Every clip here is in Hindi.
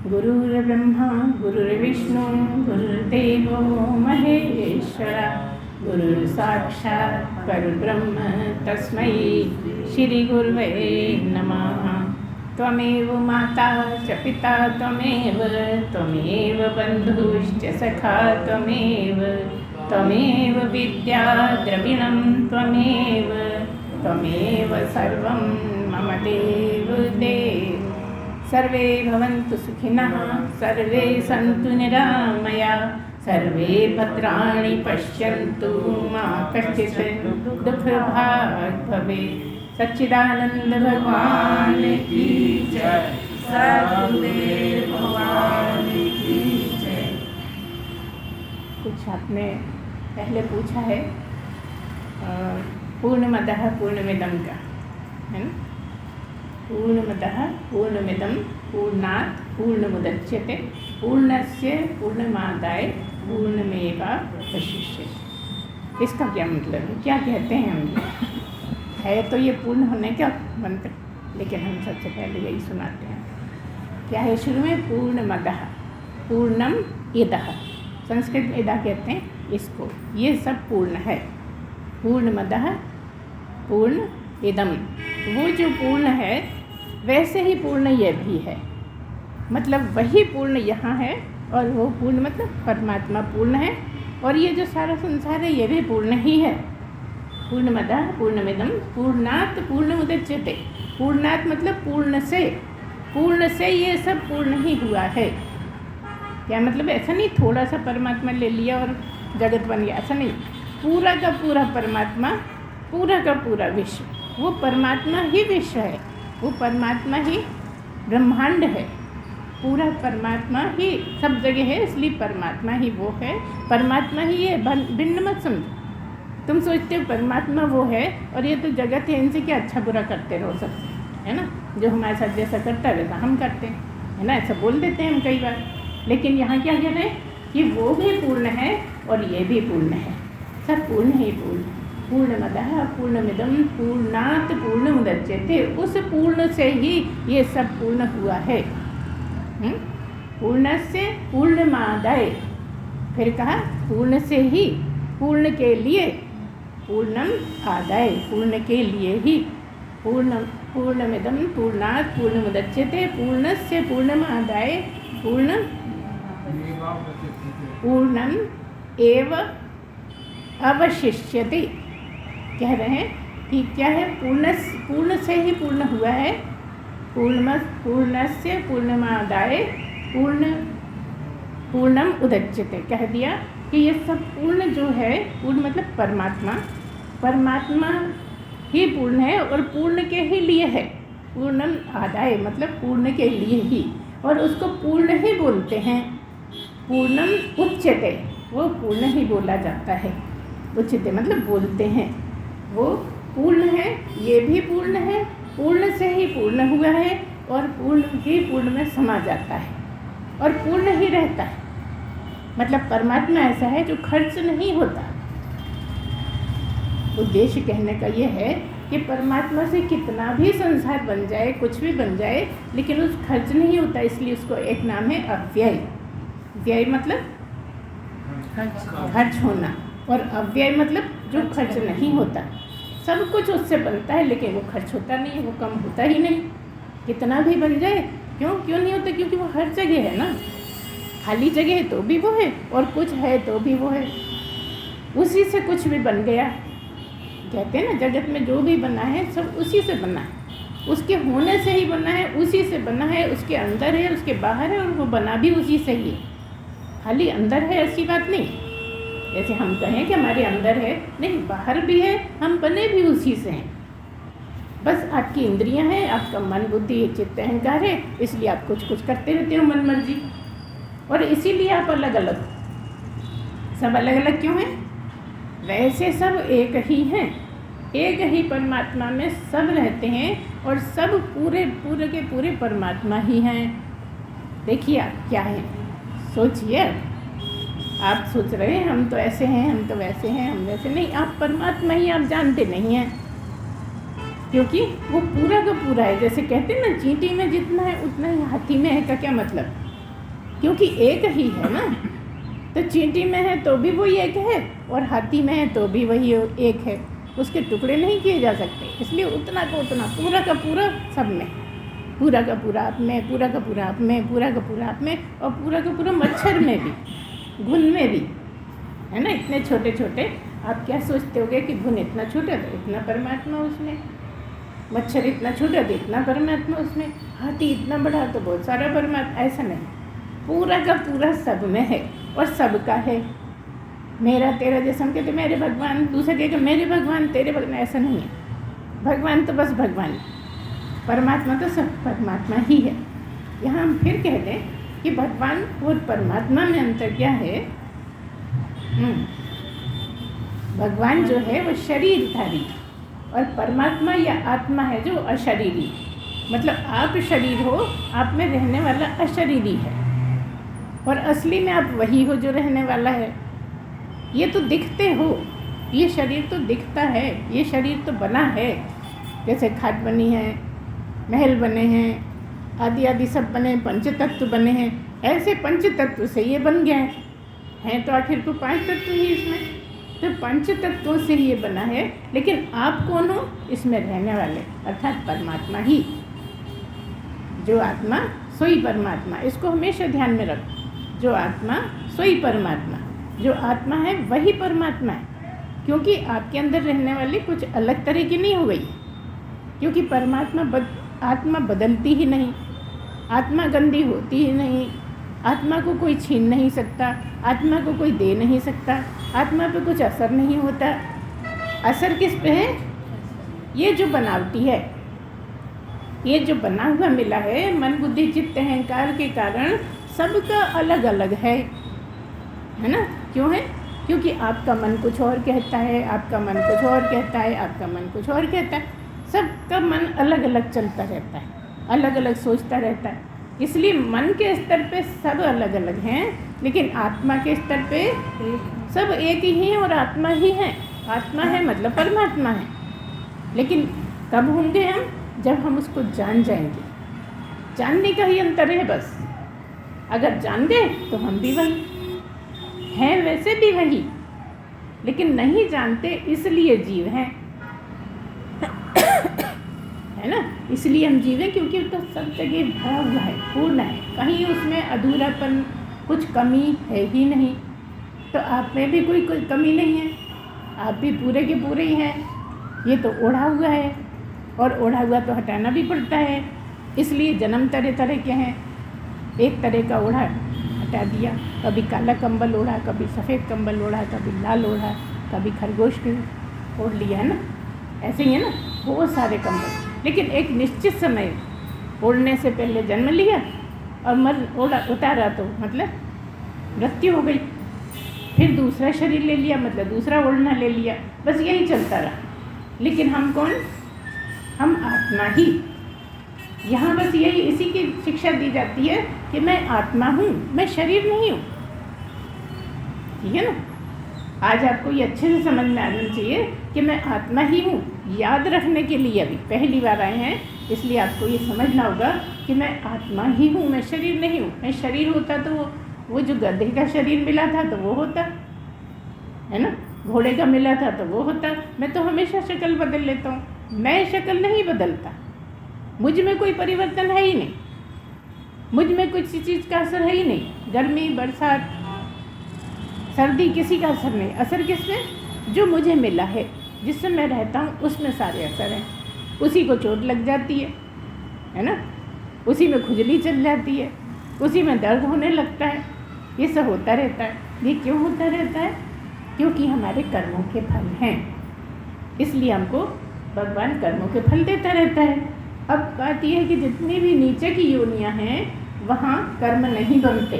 गुरुर्ब्रह्मा गुरुर्विष्णु गुरुर्देवो महेश्वरा गुरुर्साक्षात् परब्रह्म तस्मै श्रीगुरवे नमः। त्वमेव माता च पिता त्वमेव बन्धुश्च सखा त्वमेव विद्या द्रविणं त्वमेव सर्वं मम देव। सर्वे भवन्तु सुखिनः, सर्वे सन्तु निरामया, सर्वे भद्राणि पश्यन्तु मा कश्चित् दुःखभाग् भवेत्। सच्चिदानंद भगवान की जय, सद्गुरुदेव भगवान की जय। कुछ आपने पहले पूछा है पूर्णमदः पूर्णमिदं का, है ना? पूर्णमदः पूर्णमिदं पूर्णात् पूर्णमुदच्यते पूर्णस्य पूर्णमादाय पूर्णमेवावशिष्यते। इसका क्या मतलब है, क्या कहते हैं हम? है तो ये पूर्ण होने का मंत्र, लेकिन हम सबसे पहले यही सुनाते हैं। क्या है शुरू में? पूर्णमदः पूर्णम इदः, संस्कृत में इदा कहते हैं इसको। ये सब पूर्ण है। पूर्णमदः पूर्ण इदम, वो जो पूर्ण है वैसे ही पूर्ण ये भी है। मतलब वही पूर्ण यहाँ है और वो पूर्ण मतलब परमात्मा पूर्ण है, और ये जो सारा संसार है ये भी पूर्ण ही है। पूर्णमदः पूर्णमिदं पूर्णात् पूर्णमुदच्यते। पूर्णात् मतलब पूर्ण से ये सब पूर्ण ही हुआ है। क्या मतलब? ऐसा नहीं थोड़ा सा परमात्मा ले लिया और जगत बन गया, ऐसा नहीं। पूरा का पूरा परमात्मा, पूरा का पूरा विश्व, वो परमात्मा ही विश्व है, वो परमात्मा ही ब्रह्मांड है, पूरा परमात्मा ही सब जगह है, इसलिए परमात्मा ही वो है, परमात्मा ही है। भिन्न मत समझो। तुम सोचते हो परमात्मा वो है और ये तो जगत है, इनसे क्या अच्छा बुरा करते रहो सब, है ना? जो हमारे साथ जैसा करता है वैसा हम करते हैं, है ना? ऐसा बोल देते हैं हम कई बार। लेकिन यहाँ क्या कह रहे हैं कि वो भी पूर्ण है और ये भी पूर्ण है, सब पूर्ण ही पूर्ण है। पूर्णमदः पूर्णमिदं पूर्णात् पूर्णमुदच्यते, उस पूर्ण से ही ये सब पूर्ण हुआ है। पूर्णस्य पूर्णमादाय, फिर कहा पूर्ण से ही, पूर्ण के लिए, पूर्णम आदाय, पूर्ण के लिए ही। पूर्णमिदं पूर्णात् पूर्णमुदच्यते पूर्णस्य पूर्णमादाय पूर्णम एव अवशिष्यते। कह रहे हैं कि क्या है? पूर्ण से ही पूर्ण हुआ है। पूर्णस्य पूर्णमादाय पूर्णम उदच्यते। कह दिया कि ये सब पूर्ण जो है, पूर्ण मतलब परमात्मा ही पूर्ण है और पूर्ण के ही लिए है। पूर्णम आदाय मतलब पूर्ण के लिए ही, और उसको पूर्ण ही बोलते हैं। पूर्णम उच्यते, वो पूर्ण ही बोला जाता है। उच्यते मतलब बोलते हैं। वो पूर्ण है, ये भी पूर्ण है, पूर्ण से ही पूर्ण हुआ है और पूर्ण ही पूर्ण में समा जाता है और पूर्ण ही रहता है। मतलब परमात्मा ऐसा है जो खर्च नहीं होता। उद्देश्य कहने का ये है कि परमात्मा से कितना भी संसार बन जाए, कुछ भी बन जाए, लेकिन उस खर्च नहीं होता, इसलिए उसको एक नाम है अव्यय। व्यय मतलब खर्च होना, और अव्यय मतलब जो खर्च नहीं होता। सब कुछ उससे बनता है लेकिन वो खर्च होता नहीं है, वो कम होता ही नहीं। कितना भी बन जाए, क्यों नहीं होता? क्योंकि वो हर जगह है ना। खाली जगह है तो भी वो है, और कुछ है तो भी वो है। उसी से कुछ भी बन गया। कहते हैं ना जगत में जो भी बना है सब उसी से बना है, उसके होने से ही बना है, उसी से बना है, उसके अंदर है, उसके बाहर है, और वो बना भी उसी से ही। खाली अंदर है ऐसी बात नहीं, जैसे हम कहें कि हमारे अंदर है, नहीं, बाहर भी है, हम बने भी उसी से हैं। बस आपकी इंद्रियां हैं, आपका मन बुद्धि चित्त अहंकार है, इसलिए आप कुछ करते रहते हो मन मर्जी, और इसीलिए आप अलग अलग। सब अलग अलग क्यों हैं? वैसे सब एक ही हैं, एक ही परमात्मा में सब रहते हैं, और सब पूरे के पूरे परमात्मा ही हैं। देखिए आप क्या हैं, सोचिए। आप सोच रहे हैं हम तो ऐसे हैं, हम तो वैसे हैं, हम वैसे नहीं। आप परमात्मा ही आप जानते नहीं हैं, क्योंकि वो पूरा का पूरा है। जैसे कहते हैं ना, चींटी में जितना है उतना ही हाथी में है। का क्या मतलब? क्योंकि एक ही है ना। तो चींटी में है तो भी वही एक है, और हाथी में है तो भी वही एक है, उसके टुकड़े नहीं किए जा सकते। इसलिए उतना का उतना, पूरा का पूरा सब में, पूरा का पूरा आप में, पूरा का पूरा आप में, पूरा का पूरा आप में, और पूरा का पूरा मच्छर में भी, घुन में भी, है ना। इतने छोटे छोटे, आप क्या सोचते होगे कि घुन इतना छोटा तो इतना परमात्मा उसमें, मच्छर इतना छोटा तो इतना परमात्मा उसमें, हाथी इतना बड़ा तो बहुत सारा परमात्मा। ऐसा नहीं, पूरा का पूरा सब में है और सबका है। मेरा तेरा, जैसे हम कहते मेरे भगवान, दूसरे कहेगा मेरे भगवान तेरे भगवान, ऐसा नहीं है। भगवान तो बस भगवान, परमात्मा तो सब परमात्मा ही है। यहाँ हम फिर कहते हैं कि भगवान और परमात्मा में अंतर क्या है। भगवान जो है वो शरीरधारी, और परमात्मा या आत्मा है जो अशरीरी। मतलब आप शरीर हो, आप में रहने वाला अशरीरी है, और असली में आप वही हो जो रहने वाला है। ये तो दिखते हो, ये शरीर तो दिखता है, ये शरीर तो बना है, जैसे खाट बनी है, महल बने हैं, आदि आदि सब बने, पंचतत्व बने हैं। ऐसे पंचतत्व से ये बन गया है तो आखिर तो 5 तत्व ही इसमें, तो पंचतत्वों से ये बना है। लेकिन आप कौन हो? इसमें रहने वाले, अर्थात परमात्मा ही। जो आत्मा सोई परमात्मा, इसको हमेशा ध्यान में रखो। जो आत्मा सोई परमात्मा, जो आत्मा है वही परमात्मा है। क्योंकि आपके अंदर रहने वाली कुछ अलग तरह की नहीं हो गई, क्योंकि परमात्मा आत्मा बदलती ही नहीं, आत्मा गंदी होती ही नहीं, आत्मा को कोई छीन नहीं सकता, आत्मा को कोई दे नहीं सकता, आत्मा पे कुछ असर नहीं होता। असर किस पे है? ये जो बनावटी है, ये जो बना हुआ मिला है, मन बुद्धि चित्त अहंकार के कारण सबका अलग अलग है ना। क्यों है? क्योंकि आपका मन कुछ और कहता है, आपका मन कुछ और कहता है, आपका मन कुछ और कहता है। सबका मन अलग अलग चलता रहता है, अलग अलग सोचता रहता है। इसलिए मन के स्तर पे सब अलग अलग हैं, लेकिन आत्मा के स्तर पे सब एक ही हैं और आत्मा ही हैं। आत्मा है मतलब परमात्मा है। लेकिन कब होंगे हम? जब हम उसको जान जाएंगे। जानने का ही अंतर है बस। अगर जान गए तो हम भी वही हैं, वैसे भी वही, लेकिन नहीं जानते इसलिए जीव हैं, है ना। इसलिए हम जीव हैं क्योंकि तो सब जगह भरा हुआ है, पूर्ण है, कहीं उसमें अधूरापन, कुछ कमी है ही नहीं। तो आप में भी कोई कमी नहीं है, आप भी पूरे के पूरे ही हैं। ये तो ओढ़ा हुआ है, और ओढ़ा हुआ तो हटाना भी पड़ता है। इसलिए जन्म तरह तरह के हैं। एक तरह का ओढ़ा हटा दिया, कभी काला कंबल ओढ़ा, कभी सफ़ेद कंबल ओढ़ा, कभी लाल ओढ़ा, कभी खरगोश ओढ़ लिया, है ना। ऐसे ही है ना, बहुत सारे कंबल। लेकिन एक निश्चित समय ओढ़ने से पहले जन्म लिया और उतारा तो मतलब मृत्यु हो गई। फिर दूसरा शरीर ले लिया, मतलब दूसरा ओढ़ना ले लिया, बस यही चलता रहा। लेकिन हम कौन? हम आत्मा ही। यहाँ बस यही, इसी की शिक्षा दी जाती है कि मैं आत्मा हूँ, मैं शरीर नहीं हूँ। ठीक है ना। आज आपको ये अच्छे से समझ में आना चाहिए कि मैं आत्मा ही हूँ। याद रखने के लिए अभी पहली बार आए हैं, इसलिए आपको ये समझना होगा कि मैं आत्मा ही हूँ, मैं शरीर नहीं हूँ। मैं शरीर होता तो वो जो गधे का शरीर मिला था तो वो होता, है ना, घोड़े का मिला था तो वो होता। मैं तो हमेशा शक्ल बदल लेता हूँ, मैं शक्ल नहीं बदलता। मुझ में कोई परिवर्तन है ही नहीं, मुझ में कुछ चीज़ का असर है ही नहीं। गर्मी, बरसात, सर्दी, किसी का असर नहीं। असर किस में? जो मुझे मिला है, जिससे मैं रहता हूँ, उसमें सारे असर हैं। उसी को चोट लग जाती है ना, उसी में खुजली चल जाती है, उसी में दर्द होने लगता है। ये सब होता रहता है। ये क्यों होता रहता है? क्योंकि हमारे कर्मों के फल हैं। इसलिए हमको भगवान कर्मों के फल देता रहता है। अब बात यह है कि जितनी भी नीचे की योनियाँ हैं वहाँ कर्म नहीं बनते।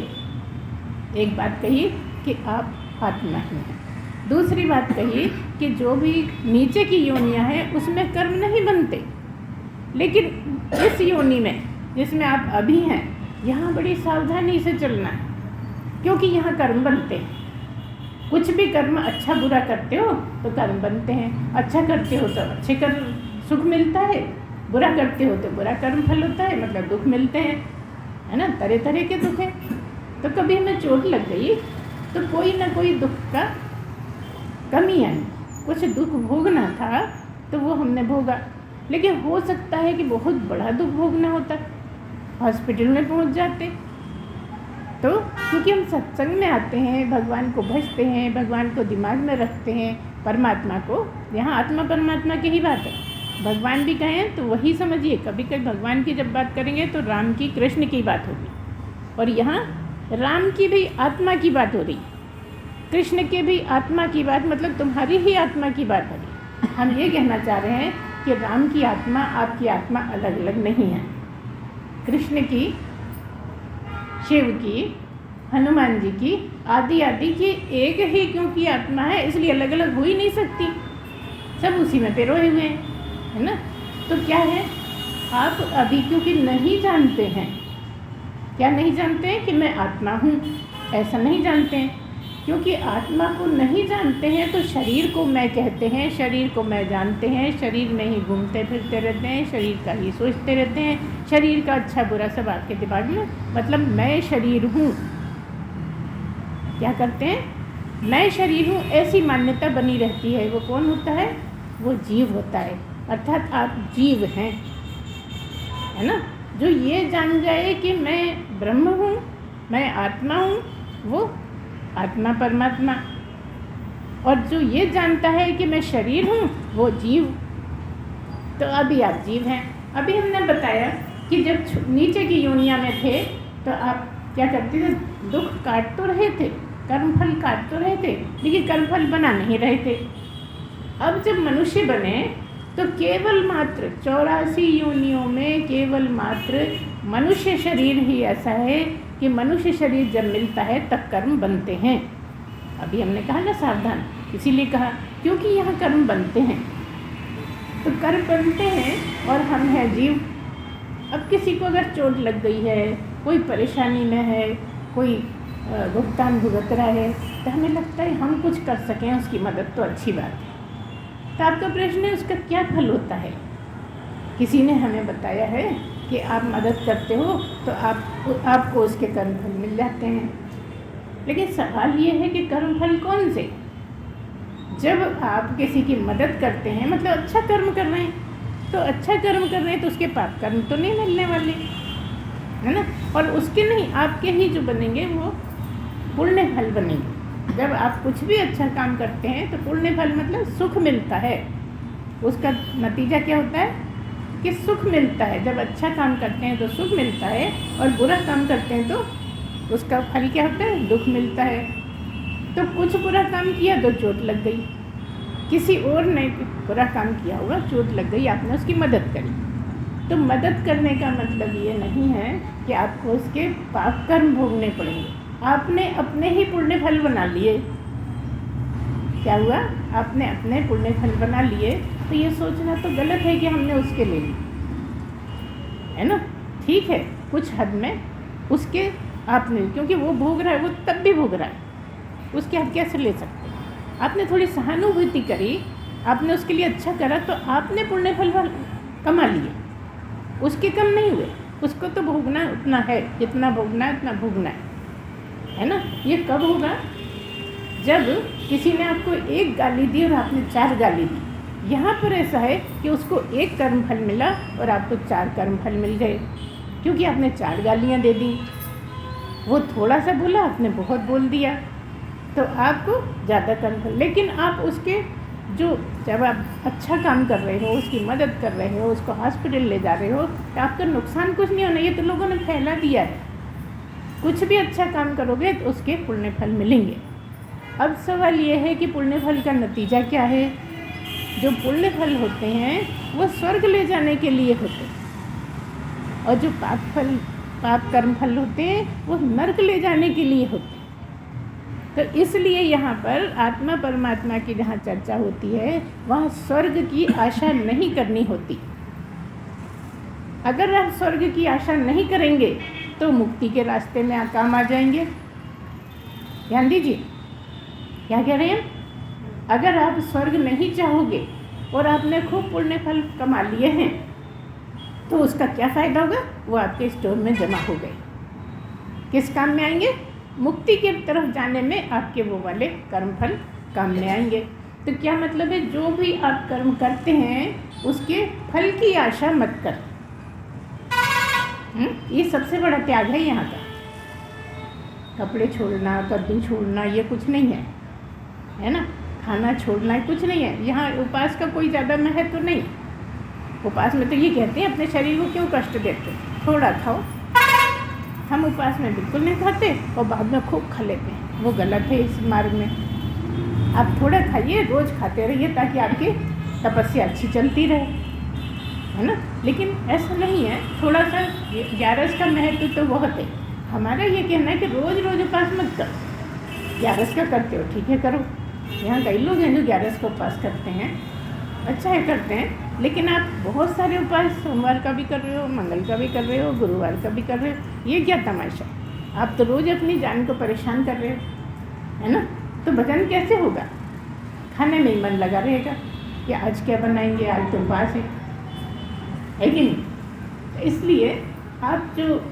एक बात कही कि आप आत्मा ही हैं। दूसरी बात कही कि जो भी नीचे की योनियाँ हैं उसमें कर्म नहीं बनते। लेकिन इस योनि में जिसमें आप अभी हैं, यहाँ बड़ी सावधानी से चलना है, क्योंकि यहाँ कर्म बनते हैं। कुछ भी कर्म अच्छा बुरा करते हो तो कर्म बनते हैं। अच्छा करते हो तो अच्छे कर्म सुख मिलता है, बुरा करते हो तो बुरा कर्म फल होता है, मतलब दुख मिलते हैं, है ना। तरह तरह के दुख हैं। तो कभी हमें चोट लग गई तो कोई ना कोई दुख का कमी आई, कुछ दुख भोगना था तो वो हमने भोगा। लेकिन हो सकता है कि बहुत बड़ा दुख भोगना होता, हॉस्पिटल में पहुंच जाते। तो क्योंकि हम सत्संग में आते हैं, भगवान को भजते हैं, भगवान को दिमाग में रखते हैं, परमात्मा को, यहाँ आत्मा परमात्मा की ही बात है, भगवान भी कहें तो वही समझिए। कभी कभी भगवान की जब बात करेंगे तो राम की, कृष्ण की बात होगी, और यहाँ राम की भी आत्मा की बात हो रही, कृष्ण के भी आत्मा की बात, मतलब तुम्हारी ही आत्मा की बात हो रही। हम ये कहना चाह रहे हैं कि राम की आत्मा, आपकी आत्मा अलग अलग नहीं है। कृष्ण की, शिव की, हनुमान जी की, आदि आदि की एक ही क्योंकि आत्मा है, इसलिए अलग अलग हो ही नहीं सकती, सब उसी में पिरोए हुए हैं, है ना। तो क्या है, आप अभी क्योंकि नहीं जानते हैं, क्या नहीं जानते हैं कि मैं आत्मा हूँ, ऐसा नहीं जानते हैं। क्योंकि आत्मा को नहीं जानते हैं तो शरीर को मैं कहते हैं, शरीर को मैं जानते हैं, शरीर में ही घूमते फिरते रहते हैं, शरीर का ही सोचते रहते हैं, शरीर का अच्छा बुरा सब आपके दिमाग में, मतलब मैं शरीर हूँ, क्या करते हैं, मैं शरीर हूँ, ऐसी मान्यता बनी रहती है। वो कौन होता है, वो जीव होता है, अर्थात आप जीव हैं, है ना। जो ये जान जाए कि मैं ब्रह्म हूँ, मैं आत्मा हूँ, वो आत्मा परमात्मा। और जो ये जानता है कि मैं शरीर हूँ, वो जीव। तो अभी आप जीव हैं। अभी हमने बताया कि जब नीचे की योनिया में थे तो आप क्या करते थे, दुख काट तो रहे थे, कर्मफल काट तो रहे थे, लेकिन कर्मफल बना नहीं रहे थे। अब जब मनुष्य बने तो केवल मात्र 84 योनियों में केवल मात्र मनुष्य शरीर ही ऐसा है कि मनुष्य शरीर जब मिलता है तब कर्म बनते हैं। अभी हमने कहा ना सावधान, इसीलिए कहा क्योंकि यहाँ कर्म बनते हैं, तो कर्म बनते हैं और हम हैं जीव। अब किसी को अगर चोट लग गई है, कोई परेशानी में है, कोई भुगतान भुगत रहा है, तो हमें लगता है हम कुछ कर सकें उसकी मदद, तो अच्छी बात है। तो आपका प्रश्न है उसका क्या फल होता है। किसी ने हमें बताया है कि आप मदद करते हो तो आपको उसके कर्मफल मिल जाते हैं। लेकिन सवाल ये है कि कर्मफल कौन से। जब आप किसी की मदद करते हैं मतलब अच्छा कर्म कर रहे हैं, तो अच्छा कर्म कर रहे हैं तो उसके पाप कर्म तो नहीं मिलने वाले, है ना। और उसके नहीं, आपके ही जो बनेंगे वो पुण्य फल बनेंगे। जब आप कुछ भी अच्छा काम करते हैं तो पुण्य फल मतलब सुख मिलता है, उसका नतीजा क्या होता है कि सुख मिलता है। जब अच्छा काम करते हैं तो सुख मिलता है, और बुरा काम करते हैं तो उसका फल क्या होता है, दुख मिलता है। तो कुछ बुरा काम किया तो चोट लग गई, किसी और ने बुरा काम किया होगा, चोट लग गई, आपने उसकी मदद करी। तो मदद करने का मतलब ये नहीं है कि आपको उसके पाप कर्म भोगने पड़ेंगे, आपने अपने ही पुण्य फल बना लिए। क्या हुआ, आपने अपने पुण्य फल बना लिए। तो ये सोचना तो गलत है कि हमने उसके ले ली, है ना। ठीक है, कुछ हद में उसके आपने, क्योंकि वो भोग रहा है, वो तब भी भोग रहा है, उसके आप कैसे ले सकते हैं। आपने थोड़ी सहानुभूति करी, आपने उसके लिए अच्छा करा, तो आपने पुण्य फल कमा लिए, उसके कम नहीं हुए। उसको तो भोगना उतना है, जितना भोगना है उतना भोगना है ना। ये कब होगा, जब किसी ने आपको एक गाली दी और आपने 4 गाली दी। यहाँ पर ऐसा है कि उसको एक कर्मफल मिला और आपको 4 कर्मफल मिल गए, क्योंकि आपने 4 गालियाँ दे दी। वो थोड़ा सा बोला, आपने बहुत बोल दिया, तो आपको ज़्यादा कर्मफल। लेकिन आप उसके जो, जब आप अच्छा काम कर रहे हो, उसकी मदद कर रहे हो, उसको हॉस्पिटल ले जा रहे हो, तो आपका नुकसान कुछ नहीं होना। ये तो लोगों ने फैला दिया है, कुछ भी अच्छा काम करोगे तो उसके पुण्य फल मिलेंगे। अब सवाल ये है कि पुण्य फल का नतीजा क्या है। जो पुण्य फल होते हैं वो स्वर्ग ले जाने के लिए होते हैं, और जो पाप कर्म फल होते हैं वो नरक ले जाने के लिए होते हैं। तो इसलिए यहाँ पर आत्मा परमात्मा की जहाँ चर्चा होती है वहाँ स्वर्ग की आशा नहीं करनी होती। अगर आप स्वर्ग की आशा नहीं करेंगे तो मुक्ति के रास्ते में काम आ जाएंगे। ध्यान दीजिए, क्या कह रहे हैं। अगर आप स्वर्ग नहीं चाहोगे और आपने खूब पुण्य फल कमा लिए हैं तो उसका क्या फ़ायदा होगा, वो आपके स्टोर में जमा हो गए। किस काम में आएंगे? मुक्ति की तरफ जाने में आपके वो वाले कर्मफल काम में आएंगे। तो क्या मतलब है, जो भी आप कर्म करते हैं उसके फल की आशा मत कर। ये सबसे बड़ा त्याग है यहाँ का। कपड़े छोड़ना, कद्दू छोड़ना, ये कुछ नहीं है ना। खाना छोड़ना कुछ नहीं है। यहाँ उपास का कोई ज़्यादा महत्व तो नहीं। उपास में तो ये कहते हैं अपने शरीर को क्यों कष्ट देते, थोड़ा खाओ। हम उपास में बिल्कुल नहीं खाते और बाद में खूब खा लेते हैं, वो गलत है इस मार्ग में। आप थोड़ा खाइए, रोज़ खाते रहिए ताकि आपकी तपस्या अच्छी चलती रहे, है ना। लेकिन ऐसा नहीं है, थोड़ा सा ग्यारस का महत्व तो बहुत है। हमारा ये कहना है कि रोज़ रोज़ उपास मत करो। ग्यारस का करते हो ठीक है करो। यहाँ कई लोग हैं जो ग्यारस का उपास करते हैं, अच्छा है करते हैं, लेकिन आप बहुत सारे उपास सोमवार का भी कर रहे हो, मंगल का भी कर रहे हो, गुरुवार का भी कर रहे हो, ये क्या तमाशा। आप तो रोज़ अपनी जान को परेशान कर रहे हो, है ना। तो भजन कैसे होगा? खाने में ही मन लगा रहेगा कि आज क्या बनाएंगे, आज तो उपास है कि नहीं। तो इसलिए आप जो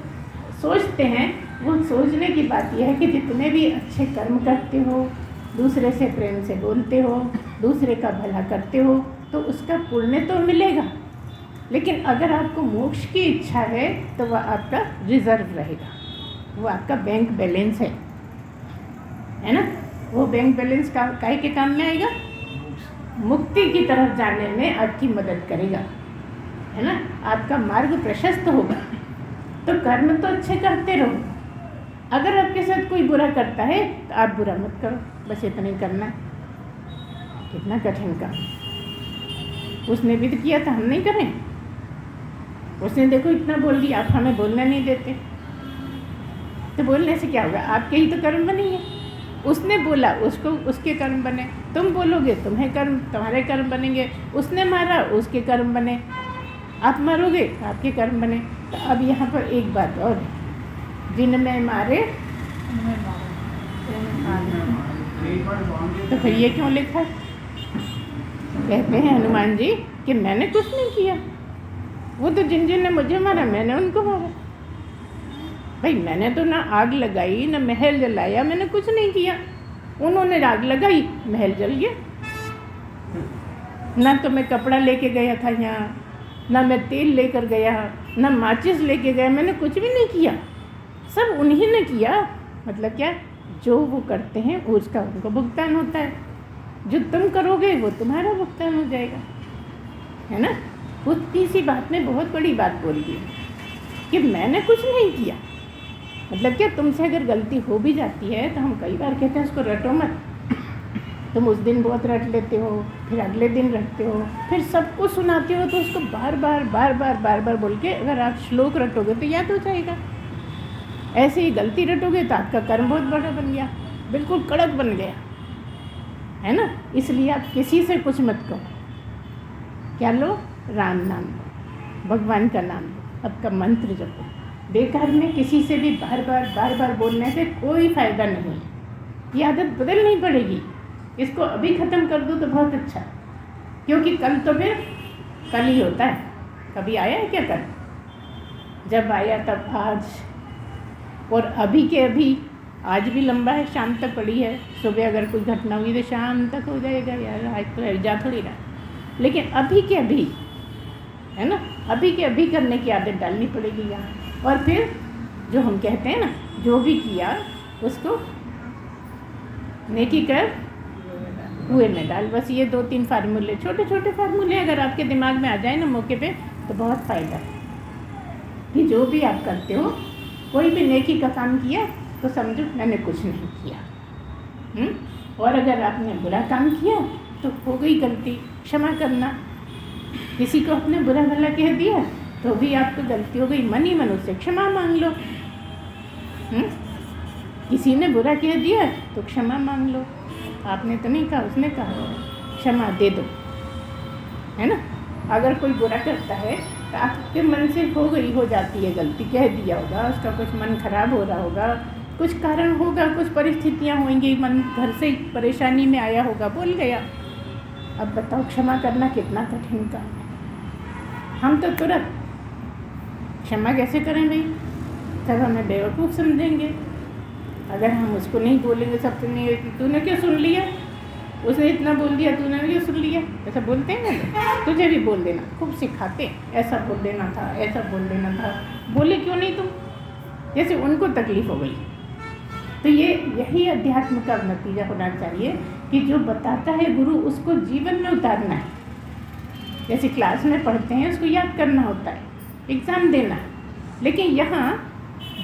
सोचते हैं वो सोचने की बात यह है कि जितने भी अच्छे कर्म करते हो, दूसरे से प्रेम से बोलते हो, दूसरे का भला करते हो, तो उसका पुण्य तो मिलेगा। लेकिन अगर आपको मोक्ष की इच्छा है तो वह आपका रिजर्व रहेगा, वो आपका बैंक बैलेंस है ना। वो बैंक बैलेंस काहे के काम में आएगा? मुक्ति की तरफ जाने में आपकी मदद करेगा, है ना। आपका मार्ग प्रशस्त होगा। तो कर्म तो अच्छे करते रहो। अगर आपके साथ कोई बुरा करता है तो आप बुरा मत करो, बस इतना ही करना है। कितना कठिन काम। उसने भी तो किया था, हम नहीं करें। उसने देखो इतना बोल दिया, आप हमें बोलना नहीं देते, तो बोलने से क्या होगा? आपके ही तो कर्म बनेंगे। उसने बोला, उसको उसके कर्म बने। तुम बोलोगे, तुम्हारे कर्म बनेंगे। उसने मारा, उसके कर्म बने। आप मारोगे, आपके कर्म बने। तो अब यहाँ पर एक बात और है, जिनमें मारे तो फिर ये क्यों लिखा? कहते हैं हनुमान जी कि मैंने कुछ नहीं किया, वो तो जिन जिन ने मुझे मारा मैंने उनको मारा। भाई मैंने तो ना आग लगाई, ना महल जलाया, मैंने कुछ नहीं किया। उन्होंने आग लगाई, महल जल गया। ना तो मैं कपड़ा लेके गया था यहाँ, ना मैं तेल लेकर गया, ना माचिस लेके गया, मैंने कुछ भी नहीं किया। सब उन्हीं ने किया। मतलब क्या? जो वो करते हैं उसका उनको भुगतान होता है। जो तुम करोगे वो तुम्हारा भुगतान हो जाएगा, है ना। उतनी सी बात में बहुत बड़ी बात बोल दी कि मैंने कुछ नहीं किया। मतलब क्या, तुमसे अगर गलती हो भी जाती है तो हम कई बार कहते हैं उसको रटो मत। तुम उस दिन बहुत रट लेते हो, फिर अगले दिन रटते हो, फिर सबको सुनाते हो, तो उसको बार बार बोल के अगर आप श्लोक रटोगे तो याद हो जाएगा। ऐसे ही गलती रटोगे तो आपका कर्म बहुत बड़ा बन गया, बिल्कुल कड़क बन गया, है ना। इसलिए आप किसी से कुछ मत कहो। क्या लो? राम नाम लो, भगवान का नाम लो, आपका मंत्र जपो। बेकार में किसी से भी बार बार बोलने से कोई फ़ायदा नहीं है। ये आदत बदलनी पड़ेगी। इसको अभी ख़त्म कर दो तो बहुत अच्छा, क्योंकि कल तो फिर कल ही होता है। कभी आया है क्या कल? जब आया तब आज, और अभी के अभी। आज भी लंबा है, शाम तक पड़ी है। सुबह अगर कोई घटना हुई तो शाम तक हो जाएगा यार, आज तो जा थोड़ी रहा। लेकिन अभी के अभी, है ना, अभी के अभी करने की आदत डालनी पड़ेगी यहाँ। और फिर जो हम कहते हैं ना, जो भी किया उसको नेकी कर कुएं में डाल। बस ये 2-3 फार्मूले, छोटे छोटे फार्मूले अगर आपके दिमाग में आ जाए ना मौके पे, तो बहुत फ़ायदा है कि जो भी आप करते हो, कोई भी नेकी का काम किया तो समझो मैंने कुछ नहीं किया। और अगर आपने बुरा काम किया तो हो गई गलती, क्षमा करना। किसी को आपने बुरा भला कह दिया तो भी आपको गलती हो गई, मन ही मन उससे क्षमा मांग लो। किसी ने बुरा कह दिया तो क्षमा मांग लो। आपने तो नहीं कहा, उसने कहा, क्षमा दे दो, है ना। अगर कोई बुरा करता है तो आपके मन से हो जाती है गलती, कह दिया होगा, उसका कुछ मन खराब हो रहा होगा, कुछ कारण होगा, कुछ परिस्थितियाँ होंगी, मन घर से परेशानी में आया होगा, बोल गया। अब बताओ क्षमा करना कितना कठिन काम है। हम तो तुरंत क्षमा कैसे करें भाई? सब हमें बेवकूफ़ समझेंगे अगर हम उसको नहीं बोलेंगे। सब सुनिए, तूने क्यों सुन लिया, उसने इतना बोल दिया, तूने क्यों सुन लिया, ऐसा बोलते हैं ना। तुझे भी बोल देना, खूब सिखाते हैं, ऐसा बोल देना था, ऐसा बोल देना था, बोले क्यों नहीं तुम, जैसे उनको तकलीफ़ हो गई। तो यही अध्यात्म का नतीजा होना चाहिए कि जो बताता है गुरु उसको जीवन में उतारना है। जैसे क्लास में पढ़ते हैं उसको याद करना होता है, एग्ज़ाम देना है, लेकिन यहाँ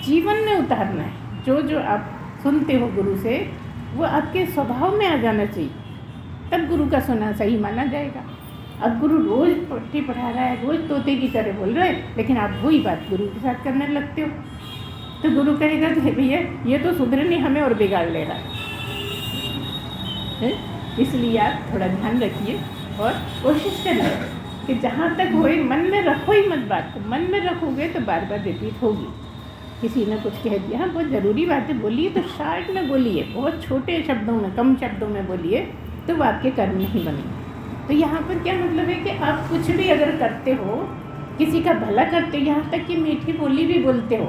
जीवन में उतारना है। जो आप सुनते हो गुरु से वो आपके स्वभाव में आ जाना चाहिए, तब गुरु का सुना सही माना जाएगा। अब गुरु रोज़ पट्टी पढ़ा रहा है, रोज़ तोते की तरह बोल रहा है, लेकिन आप वही बात गुरु के साथ करने लगते हो, तो गुरु कहेगा तो भैया ये तो सुधरे नहीं, हमें और बिगाड़ ले रहा है। इसलिए आप थोड़ा ध्यान रखिए और कोशिश करिए कि जहाँ तक होए मन में रखो ही मत बात को। मन में रखोगे तो बार बार रिपीट होगी। किसी ने कुछ कह दिया, हाँ बहुत ज़रूरी बातें बोलिए तो शार्ट में बोलिए, बहुत छोटे शब्दों में, कम शब्दों में बोलिए, तो वो आपके कर्म नहीं बनेंगे। तो यहाँ पर क्या मतलब है कि आप कुछ भी अगर करते हो, किसी का भला करते हो, यहाँ तक कि मीठी बोली भी बोलते हो,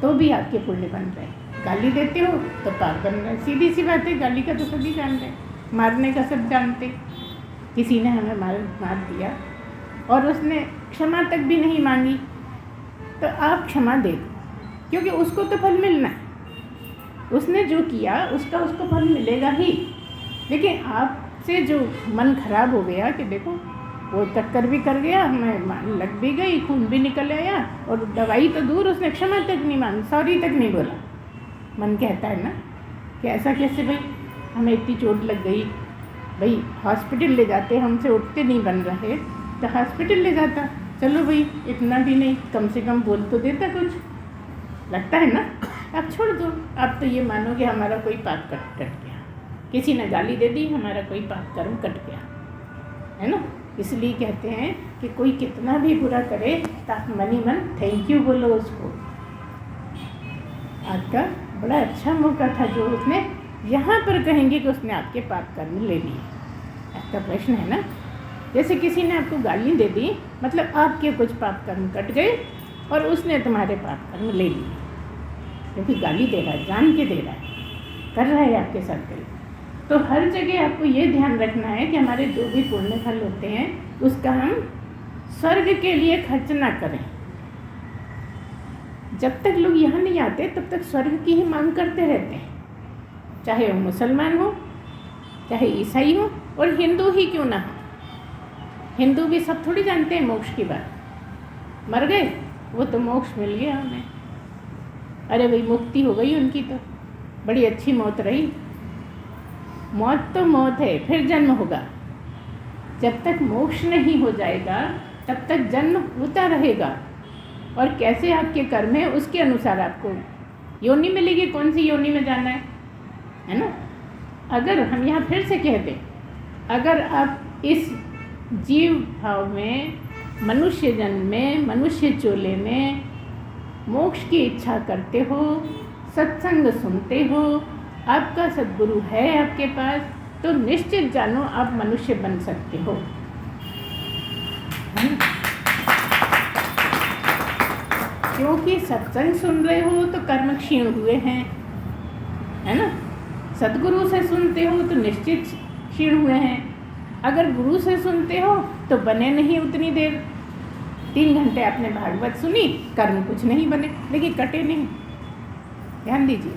तो भी आपके पुण्य बन रहे हैं। गाली देते हो तो पाप बन रहा है, सीधी सी बात है। गाली का तो सभी जानते हैं, मारने का सब जानते। किसी ने हमें मार दिया और उसने क्षमा तक भी नहीं मांगी, तो आप क्षमा दे दो, क्योंकि उसको तो फल मिलना है। उसने जो किया उसका उसको फल मिलेगा ही। लेकिन आपसे जो मन खराब हो गया कि देखो वो टक्कर भी कर गया, हमें लग भी गई, खून भी निकल आया, और दवाई तो दूर, उसने क्षमा तक नहीं मांगी, सॉरी तक नहीं बोला। मन कहता है ना कि ऐसा कैसे भाई, हमें इतनी चोट लग गई, भाई हॉस्पिटल ले जाते, हमसे उठते नहीं बन रहे तो हॉस्पिटल ले जाता, चलो भाई इतना भी नहीं, कम से कम बोल तो देता कुछ, लगता है ना। अब छोड़ दो, अब तो ये मानो कि हमारा कोई पाप कट गया, किसी ने गाली दे दी, हमारा कोई पाप कर्म कट गया, है ना। इसलिए कहते हैं कि कोई कितना भी बुरा करे तो आप मन ही मन थैंक यू बोलो उसको। आपका बड़ा अच्छा मौका था जो उसने यहाँ पर कहेंगे कि उसने आपके पाप कर्म ले लिए। आपका प्रश्न है ना, जैसे किसी ने आपको गाली दे दी, मतलब आपके कुछ पाप कर्म कट गए और उसने तुम्हारे पाप कर्म ले लिए, क्योंकि गाली दे रहा है, जान के दे रहा है, कर रहा है आपके साथ गलत। तो हर जगह आपको ये ध्यान रखना है कि हमारे जो भी पुण्य फल होते हैं उसका हम स्वर्ग के लिए खर्च ना करें। जब तक लोग यहाँ नहीं आते तब तक स्वर्ग की ही मांग करते रहते हैं, चाहे वो मुसलमान हो, चाहे ईसाई हो, और हिंदू ही क्यों ना हो। हिंदू भी सब थोड़ी जानते हैं मोक्ष की बात, मर गए वो तो मोक्ष मिल गया उन्हें, अरे भाई मुक्ति हो गई उनकी, तो बड़ी अच्छी मौत रही। मौत तो मौत है, फिर जन्म होगा। जब तक मोक्ष नहीं हो जाएगा तब तक जन्म होता रहेगा, और कैसे आपके कर्म है उसके अनुसार आपको योनि मिलेगी, कौन सी योनि में जाना है ना। अगर हम यहाँ फिर से कह दें, अगर आप इस जीव भाव में, मनुष्य जन्म में, मनुष्य चोले में मोक्ष की इच्छा करते हो, सत्संग सुनते हो, आपका सद्गुरु है आपके पास, तो निश्चित जानो आप मनुष्य बन सकते हो। क्योंकि सत्संग सुन रहे हो तो कर्म क्षीण हुए हैं, है ना। सद्गुरु से सुनते हो तो निश्चित क्षीण हुए हैं। अगर गुरु से सुनते हो तो बने नहीं उतनी देर, 3 घंटे आपने भागवत सुनी, कर्म कुछ नहीं बने, लेकिन कटे नहीं। ध्यान दीजिए,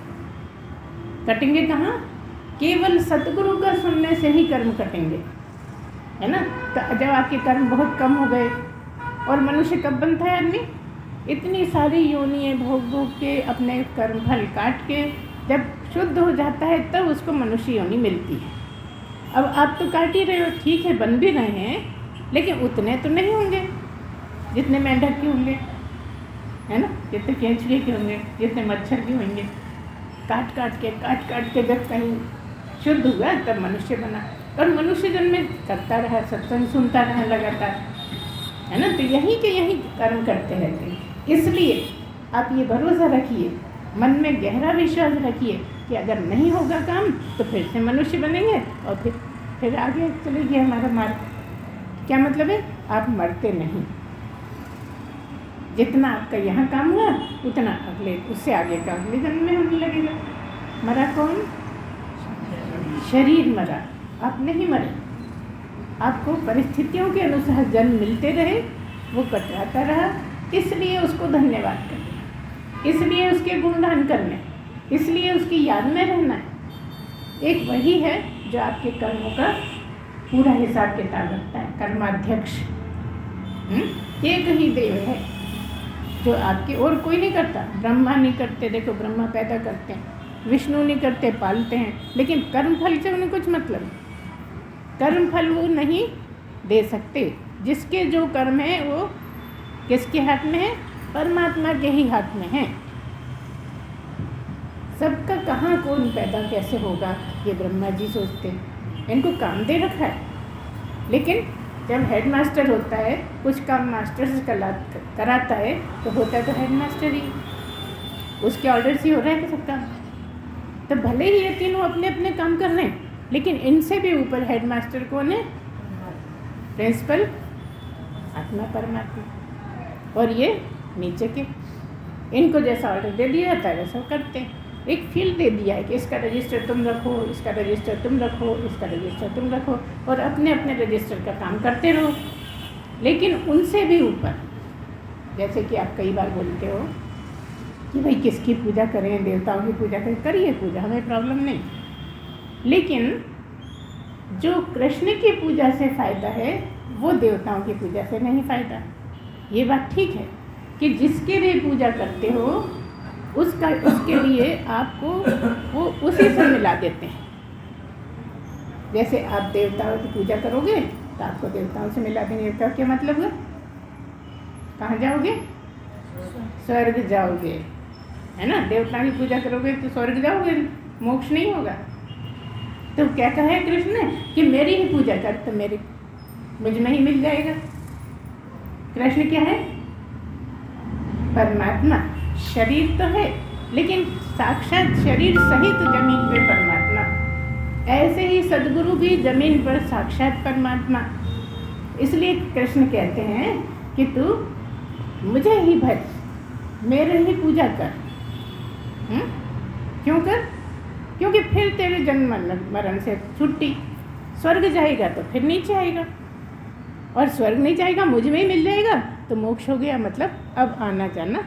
कटेंगे कहाँ, केवल सतगुरु का सुनने से ही कर्म कटेंगे, है ना। तो जब आपके कर्म बहुत कम हो गए, और मनुष्य कब बनता है आदमी, इतनी सारी योनियाँ भोग भोग के अपने कर्म फल काट के जब शुद्ध हो जाता है तब उसको मनुष्य योनि मिलती है। अब आप तो काट ही रहे हो, ठीक है, बन भी रहे हैं, लेकिन उतने तो नहीं होंगे जितने मेंढक के होंगे, है ना, जितने केंचुए के होंगे, जितने मच्छर के होंगे। काट काट के जब कहीं शुद्ध हुआ तब मनुष्य बना, और मनुष्य जन्म में करता रहा, सत्संग सुनता रहा लगातार, है ना। तो यहीं के यहीं कर्म करते रहते हैं। इसलिए आप ये भरोसा रखिए, मन में गहरा विश्वास रखिए कि अगर नहीं होगा काम तो फिर से मनुष्य बनेंगे, और फिर आगे चलेगी हमारा मार्ग। क्या मतलब है, आप मरते नहीं, जितना आपका यहाँ काम हुआ उतना अगले उससे आगे का अगले जन्म में होने लगेगा। मरा कौन? शरीर मरा, आप नहीं मरे। आपको परिस्थितियों के अनुसार जन्म मिलते रहे, वो कटराता रहा, इसलिए उसको धन्यवाद करना, इसलिए उसके गुणगान करने, इसलिए उसकी याद में रहना है। एक वही है जो आपके कर्मों का पूरा हिसाब किताब रखता है, कर्माध्यक्ष। एक ही देव है जो आपके, और कोई नहीं करता। ब्रह्मा नहीं करते, देखो ब्रह्मा पैदा करते हैं, विष्णु नहीं करते, पालते हैं, लेकिन कर्म फल से उन्हें कुछ मतलब नहीं। कर्म फल वो नहीं दे सकते। जिसके जो कर्म है वो किसके हाथ में है? परमात्मा के ही हाथ में है। सबका कहाँ कौन पैदा कैसे होगा ये ब्रह्मा जी सोचते हैं, इनको काम दे रखा है। लेकिन जब हेडमास्टर होता है, कुछ काम मास्टर से कराता है, तो होता है तो हेडमास्टर ही, उसके ऑर्डर से हो रहा है कि सब काम। तो भले ही ये तीनों अपने अपने काम कर रहे हैं, लेकिन इनसे भी ऊपर हेडमास्टर कौन है? प्रिंसिपल आत्मा परमात्मा। और ये नीचे के, इनको जैसा ऑर्डर दे दिया जाता है वैसा करते हैं। एक फील्ड दे दिया है कि इसका रजिस्टर तुम रखो, इसका रजिस्टर तुम रखो, इसका रजिस्टर तुम रखो, और अपने अपने रजिस्टर का काम करते रहो। लेकिन उनसे भी ऊपर, जैसे कि आप कई बार बोलते हो कि भाई किसकी पूजा करें, देवताओं की पूजा करें, करिए पूजा, हमें प्रॉब्लम नहीं। लेकिन जो कृष्ण की पूजा से फ़ायदा है वो देवताओं की पूजा से नहीं फ़ायदा। ये बात ठीक है कि जिसके लिए पूजा करते हो उसके लिए आपको वो उसी से मिला देते हैं। जैसे आप देवताओं की पूजा करोगे तो आपको देवताओं से मिला देंगे। देवताओं क्या मतलब है? कहाँ जाओगे? स्वर्ग जाओगे, है ना। देवताओं की पूजा करोगे तो स्वर्ग जाओगे, मोक्ष नहीं होगा। तो क्या कहा है कृष्ण ने कि मेरी ही पूजा कर तो मुझ में ही मिल जाएगा। कृष्ण क्या है? परमात्मा। शरीर तो है लेकिन साक्षात शरीर सहित जमीन पे परमात्मा। ऐसे ही सद्गुरु भी जमीन पर साक्षात परमात्मा। इसलिए कृष्ण कहते हैं कि तू मुझे ही भज, मेरे ही पूजा कर। क्यों कर? क्योंकि फिर तेरे जन्म मरण से छुट्टी। स्वर्ग जाएगा तो फिर नीचे आएगा, और स्वर्ग नहीं जाएगा मुझ में ही मिल जाएगा तो मोक्ष हो गया। मतलब अब आना जाना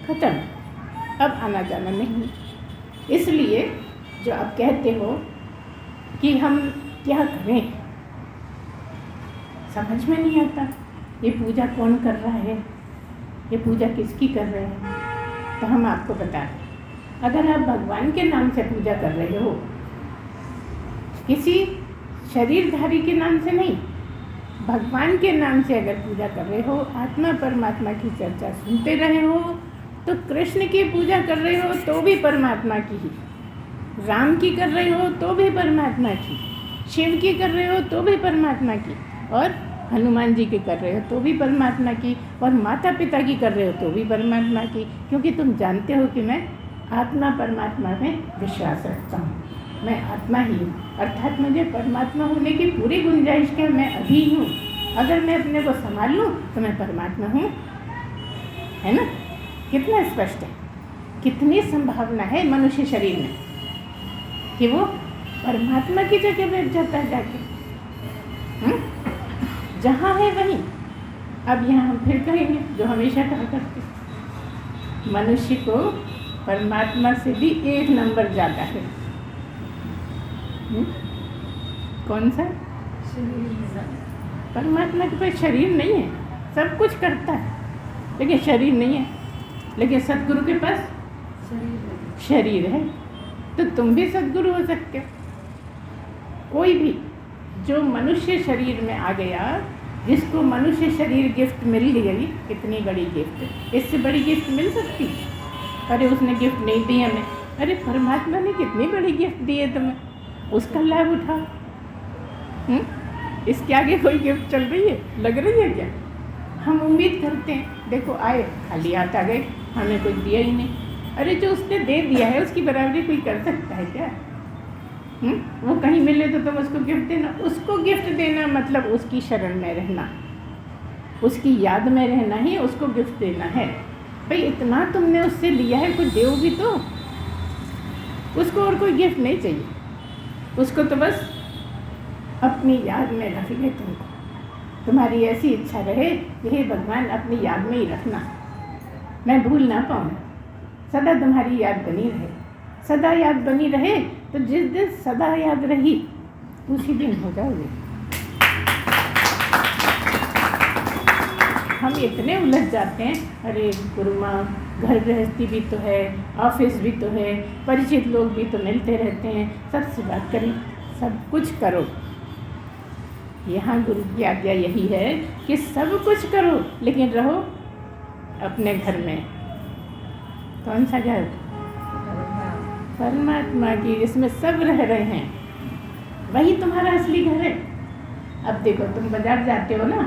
खत्म, अब आना जाना नहीं। इसलिए जो आप कहते हो कि हम क्या करें, समझ में नहीं आता। ये पूजा कौन कर रहा है, ये पूजा किसकी कर रहे हैं? तो हम आपको बता दें, अगर आप भगवान के नाम से पूजा कर रहे हो, किसी शरीरधारी के नाम से नहीं, भगवान के नाम से अगर पूजा कर रहे हो, आत्मा परमात्मा की चर्चा सुनते रहे हो, तो कृष्ण की पूजा कर रहे हो तो भी परमात्मा की ही, राम की कर रहे हो तो भी परमात्मा की, शिव की कर रहे हो तो भी परमात्मा की, और हनुमान जी की कर रहे हो तो भी परमात्मा की, और माता पिता की कर रहे हो तो भी परमात्मा की। क्योंकि तुम जानते हो कि मैं आत्मा परमात्मा में विश्वास रखता हूँ, मैं आत्मा ही हूँ, अर्थात मुझे परमात्मा होने की पूरी गुंजाइश है। मैं अभी हूँ, अगर मैं अपने को संभाल लूँ तो मैं परमात्मा हूँ, है ना। कितना स्पष्ट है, कितनी संभावना है मनुष्य शरीर में कि वो परमात्मा की जगह बैठ जाता है जाके। जहाँ है वहीं। अब यहाँ हम फिर कहेंगे जो हमेशा कहा करते, मनुष्य को परमात्मा से भी 1 नंबर ज़्यादा है। कौन सा? परमात्मा के पास शरीर नहीं है, सब कुछ करता है लेकिन शरीर नहीं है। लेकिन सद्गुरु के पास शरीर है, तो तुम भी सद्गुरु हो सकते हो। कोई भी जो मनुष्य शरीर में आ गया, जिसको मनुष्य शरीर गिफ्ट मिल गई, कितनी बड़ी गिफ्ट, इससे बड़ी गिफ्ट मिल सकती? अरे उसने गिफ्ट नहीं दी हमें, अरे परमात्मा ने कितनी बड़ी गिफ्ट दी है तुम्हें, उसका लाभ उठाओ। इसके आगे कोई गिफ्ट चल रही है, लग रही है क्या? हम उम्मीद करते हैं, देखो आए खाली हाथ आ गए, हमें कुछ दिया ही नहीं। अरे जो उसने दे दिया है उसकी बराबरी कोई कर सकता है क्या? वो कहीं मिले तो तुम उसको गिफ्ट देना, उसको गिफ्ट देना मतलब उसकी शरण में रहना, उसकी याद में रहना ही उसको गिफ्ट देना है। भाई इतना तुमने उससे लिया है, कुछ दो भी तो। उसको और कोई गिफ्ट नहीं चाहिए, उसको तो बस अपनी याद में रख ले तुमको। तुम्हारी ऐसी इच्छा रहे कि हे भगवान अपनी याद में ही रखना, मैं भूल ना पाऊँ, सदा तुम्हारी याद बनी रहे। सदा याद बनी रहे तो जिस दिन सदा याद रही उसी दिन हो जाओगे। हम इतने उलझ जाते हैं, अरे गुरु माँ घर गृहस्थी भी तो है, ऑफिस भी तो है, परिचित लोग भी तो मिलते रहते हैं, सबसे बात करें, सब कुछ करो। यहाँ गुरु की आज्ञा यही है कि सब कुछ करो लेकिन रहो अपने घर में। कौन सा घर? परमात्मा की, जिसमें सब रह रहे हैं, वही तुम्हारा असली घर है। अब देखो तुम बाजार जाते हो ना,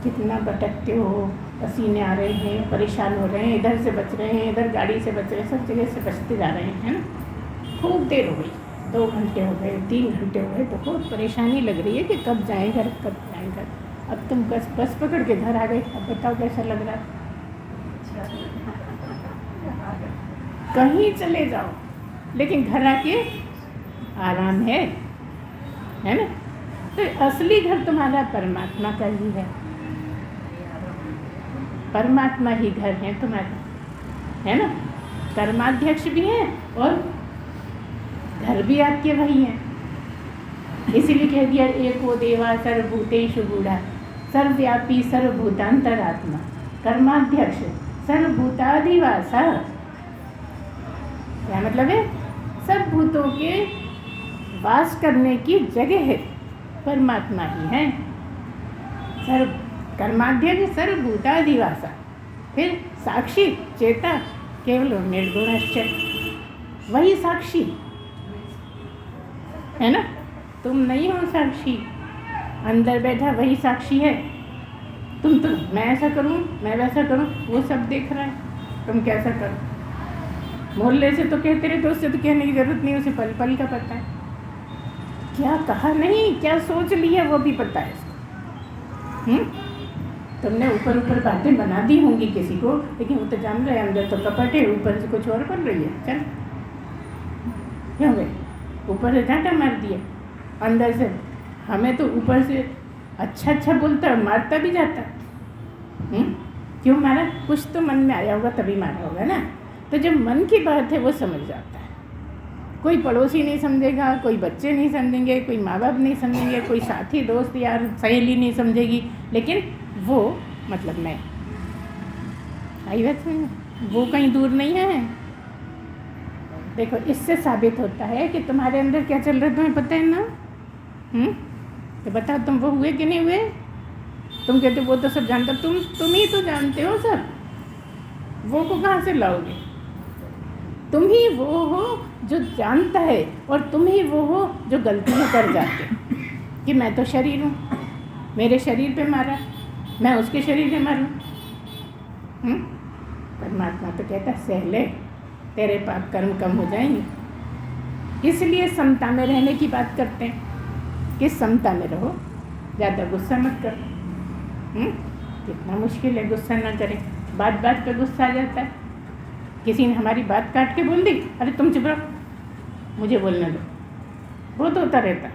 कितना भटकते हो, पसीने आ रहे हैं, परेशान हो रहे हैं, इधर से बच रहे हैं, इधर गाड़ी से बच रहे हैं, सब जगह से बचते जा रहे हैं, है ना। खूब देर हो गई, 2 घंटे हो गए, 3 घंटे हो गए, बहुत परेशानी लग रही है कि कब जाएँ घर, कब जाएँ घर। अब तुम बस पकड़ के घर आ गए, अब बताओ कैसा लग रहा है? कहीं चले जाओ लेकिन घर आके आराम है ना। तो असली घर तुम्हारा परमात्मा का ही है, परमात्मा ही घर है तुम्हारा, है ना। कर्माध्यक्ष भी है और घर भी आपके वही हैं। इसीलिए कह दिया एको देवा सर्वभूतेषु गूढ़ा सर्वव्यापी सर्वभूतांतरात्मा कर्माध्यक्ष सर्वभूताधिवासा। क्या मतलब है? सब भूतों के वास करने की जगह है परमात्मा ही है। सर्व कर्माध्यक्ष सर्वभूताधिवासा, फिर साक्षी चेता केवल निर्गुणश्च, वही साक्षी है ना। तुम नहीं हो साक्षी, अंदर बैठा वही साक्षी है। तुम तो मैं ऐसा करूं, मैं वैसा करूं, वो सब देख रहा है, तुम कैसा करो। मोहल्ले से तो कहते रहे, दोस्त से तो कहने की जरूरत नहीं, उसे पल पल का पता है, क्या कहा नहीं, क्या सोच लिया वो भी पता है इसको। तुमने ऊपर ऊपर बातें बना दी होंगी किसी को, लेकिन वो तो जान रहे हैं अंदर तो कपट है, ऊपर से कुछ और बन रही है। चल क्यों गए, ऊपर से झांटा मार दिया, अंदर से हमें तो ऊपर से अच्छा अच्छा बोलता है, मारता भी जाता। क्यों मारा? कुछ तो मन में आया होगा तभी मारा होगा ना। तो जब मन की बात है वो समझ जाता है। कोई पड़ोसी नहीं समझेगा, कोई बच्चे नहीं समझेंगे, कोई माँ बाप नहीं समझेंगे, कोई साथी दोस्त यार सहेली नहीं समझेगी, लेकिन वो मतलब मैं आई बात में, वो कहीं दूर नहीं है। देखो इससे साबित होता है कि तुम्हारे अंदर क्या चल रहा है तुम्हें पता है ना। तो बताओ तुम वो हुए कि नहीं हुए? तुम कहते वो तो सब जानता, तुम ही तो जानते हो सब, वो को कहाँ से लाओगे? तुम ही वो हो जो जानता है और तुम ही वो हो जो गलतियाँ कर जाते कि मैं तो शरीर हूँ, मेरे शरीर पे मारा, मैं उसके शरीर पे मारूँ। परमात्मा तो कहता है सहले, तेरे पाप कर्म कम हो जाएंगे। इसलिए समता में रहने की बात करते हैं कि समता में रहो, ज़्यादा गुस्सा मत करो। कितना मुश्किल है गुस्सा ना करें, बात बात पे गुस्सा आ जाता है। किसी ने हमारी बात काट के बोल दी, अरे तुम चुप रहो, मुझे बोलने दो। बहुत होता रहता है,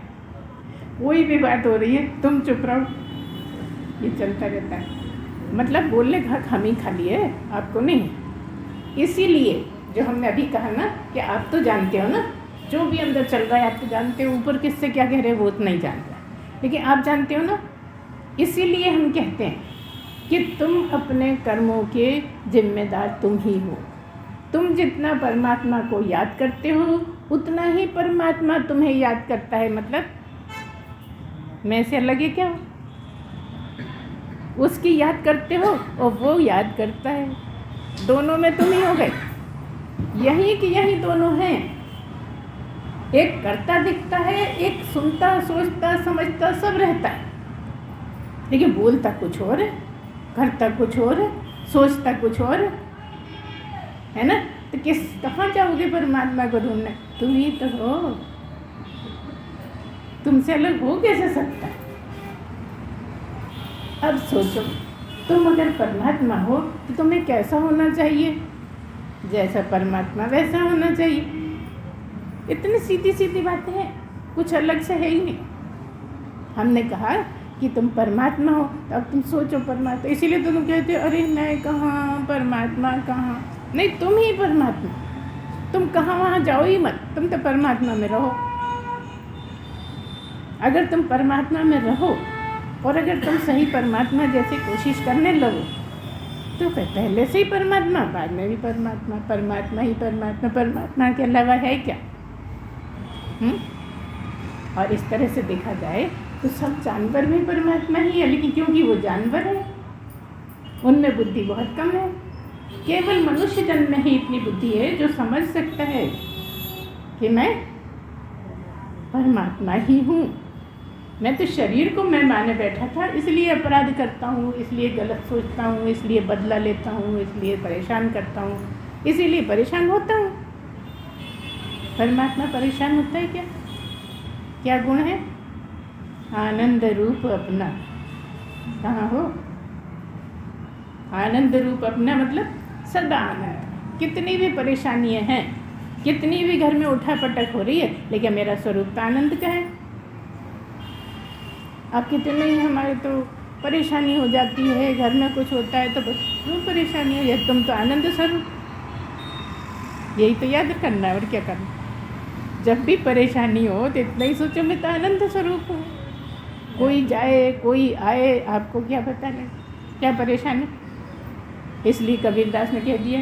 कोई भी बात हो रही है तुम चुप रहो, ये चलता रहता है। मतलब बोलने का हक हम ही खाली है, आपको नहीं। इसीलिए जो हमने अभी कहा ना कि आप तो जानते हो ना जो भी अंदर चल रहा है, आप तो जानते हो, ऊपर किससे क्या कह रहे हैं वो तो नहीं जानता, लेकिन आप जानते हो ना। इसीलिए हम कहते हैं कि तुम अपने कर्मों के जिम्मेदार तुम ही हो। तुम जितना परमात्मा को याद करते हो उतना ही परमात्मा तुम्हें याद करता है। मतलब मैं से अलग है क्या? उसकी याद करते हो और वो याद करता है, दोनों में तुम ही हो गए। यही कि यही दोनों हैं, एक करता दिखता है, एक सुनता सोचता समझता सब रहता है, लेकिन बोलता कुछ और है, करता कुछ और है, सोचता कुछ और है ना। तो कहाँ जाओगे परमात्मा को ढूंढने? तुम ही तो हो, तुमसे अलग हो कैसे सकता है? अब सोचो तुम अगर परमात्मा हो तो तुम्हें कैसा होना चाहिए? जैसा परमात्मा वैसा होना चाहिए। इतनी सीधी सीधी बातें हैं, कुछ अलग से है ही नहीं। हमने कहा कि तुम परमात्मा हो, तो अब तुम सोचो परमात्मा, इसीलिए तुम कहते हो अरे मैं कहाँ, परमात्मा कहाँ? नहीं, तुम ही परमात्मा। तुम कहाँ वहाँ जाओ ही मत, तुम तो परमात्मा में रहो। अगर तुम परमात्मा में रहो और अगर तुम सही परमात्मा जैसे कोशिश करने लगो तो फिर पहले से ही परमात्मा, बाद में भी परमात्मा, परमात्मा ही परमात्मा, परमात्मा के अलावा है क्या? और इस तरह से देखा जाए तो सब जानवर भी परमात्मा ही है, लेकिन क्योंकि वो जानवर है उनमें बुद्धि बहुत कम है। केवल मनुष्य जन्म में ही इतनी बुद्धि है जो समझ सकता है कि मैं परमात्मा ही हूँ। मैं तो शरीर को मैं माने बैठा था, इसलिए अपराध करता हूँ, इसलिए गलत सोचता हूँ, इसलिए बदला लेता हूँ, इसलिए परेशान करता हूँ, इसीलिए परेशान होता हूँ। परमात्मा परेशान होता है क्या? क्या गुण है? आनंद रूप अपना। कहाँ हो? आनंद रूप अपना मतलब सदा आनंद। कितनी भी परेशानियाँ हैं, कितनी भी घर में उठा पटक हो रही है, लेकिन मेरा स्वरूप तो आनंद का है। अब कितने ही हमारे तो परेशानी हो जाती है, घर में कुछ होता है तो क्यों परेशानी हो जाती? तुम तो आनंद स्वरूप। यही तो याद करना है, और क्या करना। जब भी परेशानी हो तो इतना ही सोचो मैं तो आनंद स्वरूप हूँ। कोई जाए कोई आए, आपको क्या पता नहीं क्या परेशानी। इसलिए कबीरदास ने कह दिया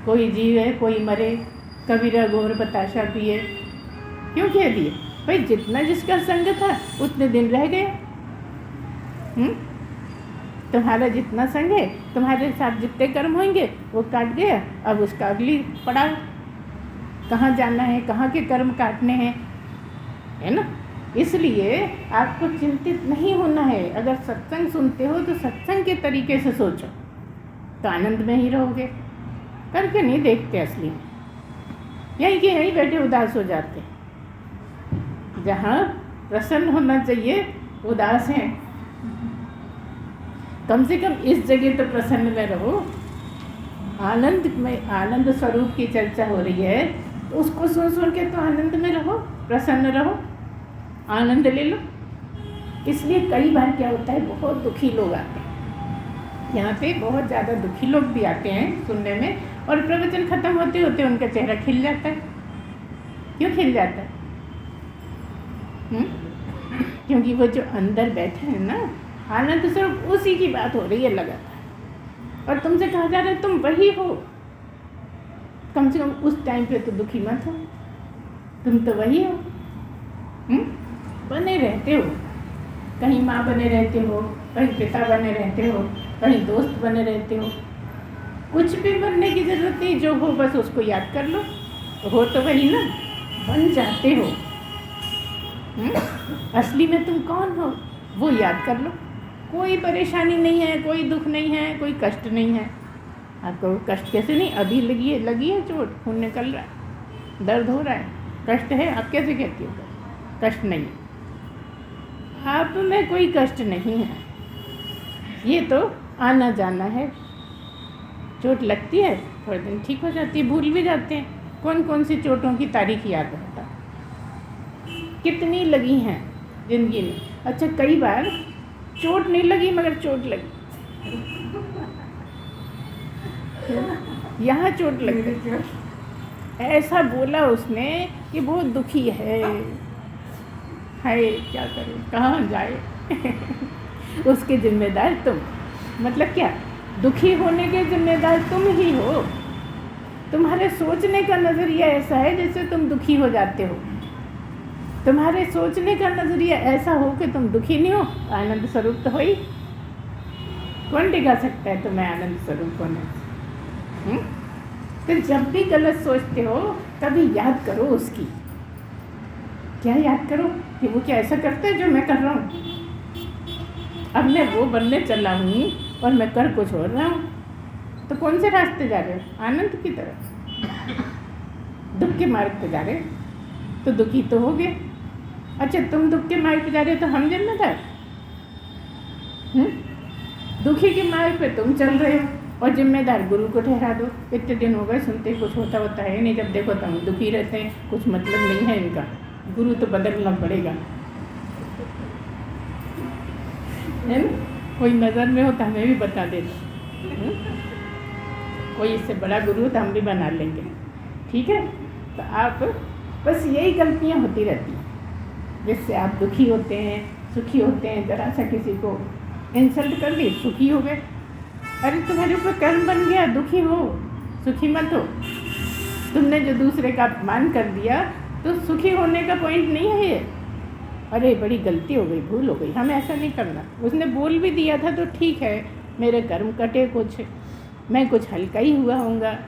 कोई जीवे कोई मरे, कबीरा घोर बताशा पिए। क्यों कह दिए? भाई जितना जिसका संग था उतने दिन रह गए। तुम्हारा जितना संग है, तुम्हारे साथ जितने कर्म होंगे वो काट गया, अब उसका अगली पड़ाव, कहाँ जाना है, कहाँ के कर्म काटने हैं, है ना। इसलिए आपको चिंतित नहीं होना है। अगर सत्संग सुनते हो तो सत्संग के तरीके से सोचो तो आनंद में ही रहोगे। करके नहीं देखते असली में, यहीं के यहीं बैठे उदास हो जाते। जहाँ प्रसन्न होना चाहिए उदास हैं। कम से कम इस जगह तो प्रसन्न में रहो। आनंद में, आनंद स्वरूप की चर्चा हो रही है तो उसको सुन के तो आनंद में रहो, प्रसन्न रहो, आनंद ले लो। इसलिए कई बार क्या होता है, बहुत दुखी लोग आते हैं यहाँ पे, बहुत ज़्यादा दुखी लोग भी आते हैं सुनने में, और प्रवचन खत्म होते होते उनका चेहरा खिल जाता है। क्यों खिल जाता है? क्योंकि वो जो अंदर बैठे हैं ना, आनंद स्वरूप, उसी की बात हो रही है लगातार, और तुमसे कहा जा रहा है तुम वही हो। कम से कम उस टाइम पे तो दुखी मत हो, तुम तो वही हो। बने रहते हो, कहीं माँ बने रहते हो, कहीं पिता बने रहते हो, कहीं दोस्त बने रहते हो। कुछ भी बनने की ज़रूरत नहीं, जो हो बस उसको याद कर लो। हो तो वही ना, बन जाते हो। असली में तुम कौन हो वो याद कर लो। कोई परेशानी नहीं है, कोई दुख नहीं है, कोई कष्ट नहीं है। आपको कष्ट कैसे नहीं? अभी लगी है चोट, खून निकल रहा है, दर्द हो रहा है, कष्ट है। आप कैसे कहती हो कष्ट नहीं है? आप में कोई कष्ट नहीं है, ये तो आना जाना है। चोट लगती है, थोड़े दिन ठीक हो जाती है, भूल भी जाते हैं। कौन कौन सी चोटों की तारीख याद रहता, कितनी लगी हैं ज़िंदगी में। अच्छा, कई बार चोट नहीं लगी मगर चोट लगी, यहाँ चोट लग गई, ऐसा बोला उसने कि बहुत दुखी है, क्या करे, कहाँ जाए। उसके जिम्मेदार तुम। मतलब क्या? दुखी होने के जिम्मेदार तुम ही हो। तुम्हारे सोचने का नज़रिया ऐसा है जैसे तुम दुखी हो जाते हो। तुम्हारे सोचने का नज़रिया ऐसा हो कि तुम दुखी नहीं हो, आनंद स्वरूप तो हो ही। कौन टिका सकता है तुम्हें आनंद स्वरूप होने? तो जब भी गलत सोचते हो तभी याद करो उसकी। क्या याद करो कि वो क्या ऐसा करता है जो मैं कर रहा हूँ। अब मैं वो बनने चला हूँ और मैं कर कुछ और रहा हूँ, तो कौन से रास्ते जा रहे हो? आनंद की तरफ, दुख के मार्ग पे जा रहे हो, तो दुखी तो हो गए। अच्छा, तुम दुख के मार्ग पे जा रहे हो तो हम जिम्मेदार? दुखी के मार्ग पे तुम चल रहे हो और जिम्मेदार गुरु को ठहरा दो। इतने दिन हो गए सुनते कुछ होता है नहीं, जब देखो तो हम दुखी रहते हैं, कुछ मतलब नहीं है इनका, गुरु तो बदलना पड़ेगा, है ना। कोई नज़र में हो तो हमें भी बता देना, कोई इससे बड़ा गुरु तो हम भी बना लेंगे, ठीक है। तो आप बस यही गलतियाँ होती रहती हैं जिससे आप दुखी होते हैं, सुखी होते हैं। जरा सा किसी को इंसल्ट कर दी, सुखी हो गए। अरे तुम्हारे ऊपर कर्म बन गया, दुखी हो, सुखी मत हो। तुमने जो दूसरे का अपमान कर दिया तो सुखी होने का पॉइंट नहीं है ये। अरे बड़ी गलती हो गई, भूल हो गई, हमें ऐसा नहीं करना। उसने बोल भी दिया था तो ठीक है, मेरे कर्म कटे कुछ, मैं कुछ हल्का ही हुआ होऊंगा,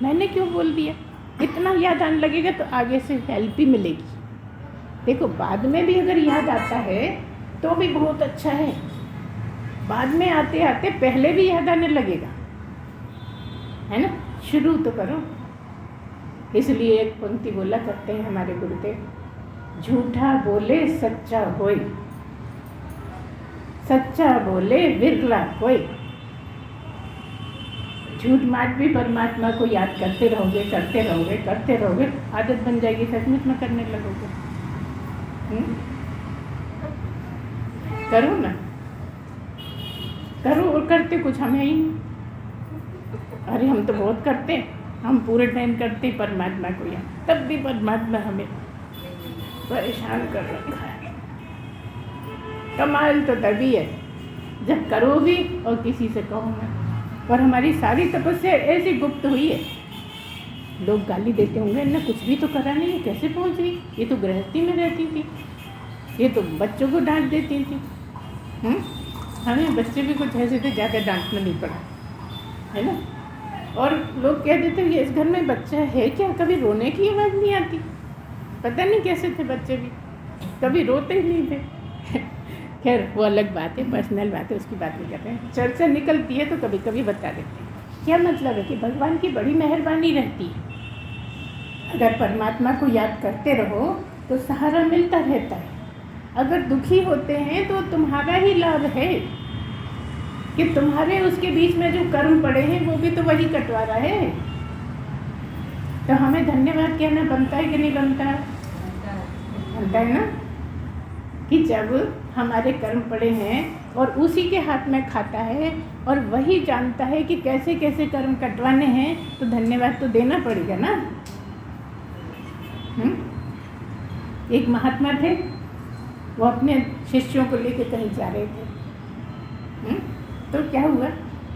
मैंने क्यों बोल दिया। इतना याद आने लगेगा तो आगे से हेल्प ही मिलेगी। देखो बाद में भी अगर याद आता है तो भी बहुत अच्छा है, बाद में आते आते पहले भी याद आने लगेगा, है ना। शुरू तो करो। इसलिए एक पंक्ति बोला करते हैं हमारे गुरुदेव, झूठा बोले सच्चा होए, सच्चा बोले विरला कोई। झूठ माट भी परमात्मा को याद करते रहोगे, करते रहोगे, करते रहोगे, आदत बन जाएगी, सचमुच में करने लगोगे। करो ना, करो। और करते कुछ हमें ही नहीं। अरे हम तो बहुत करते, हम पूरे टाइम करते परमात्मा को याद, तब भी परमात्मा हमें परेशान कर रखा है। कमाल तो तभी है जब करो भी और किसी से कहो ना। और हमारी सारी तपस्या ऐसी गुप्त हुई है, लोग गाली देते होंगे ना, कुछ भी तो करा नहीं, कैसे पहुंच गई, ये तो गृहस्थी में रहती थी, ये तो बच्चों को डांट देती थी। हमें बच्चे भी कुछ ऐसे थे, ज़्यादा डांटना नहीं पड़ा, है ना। और लोग कह देते हैं इस घर में बच्चा है क्या, कभी रोने की आवाज़ नहीं आती। पता नहीं कैसे थे बच्चे भी, कभी रोते ही नहीं थे। खैर वो अलग बात है, पर्सनल बात है, उसकी बात नहीं कर रहे हैं। चर्चा निकलती है तो कभी कभी बता देते हैं। क्या मतलब है कि भगवान की बड़ी मेहरबानी रहती है। अगर परमात्मा को याद करते रहो तो सहारा मिलता रहता है। अगर दुखी होते हैं तो तुम्हारा ही लाभ है कि तुम्हारे उसके बीच में जो कर्म पड़े हैं वो भी तो वही कटवा रहा है। तो हमें धन्यवाद कहना बनता है कि नहीं बनता? बनता है ना, कि जब हमारे कर्म पड़े हैं और उसी के हाथ में खाता है और वही जानता है कि कैसे कैसे कर्म कटवाने हैं, तो धन्यवाद तो देना पड़ेगा ना। एक महात्मा थे, वो अपने शिष्यों को लेकर कहीं जा रहे थे। तो क्या हुआ,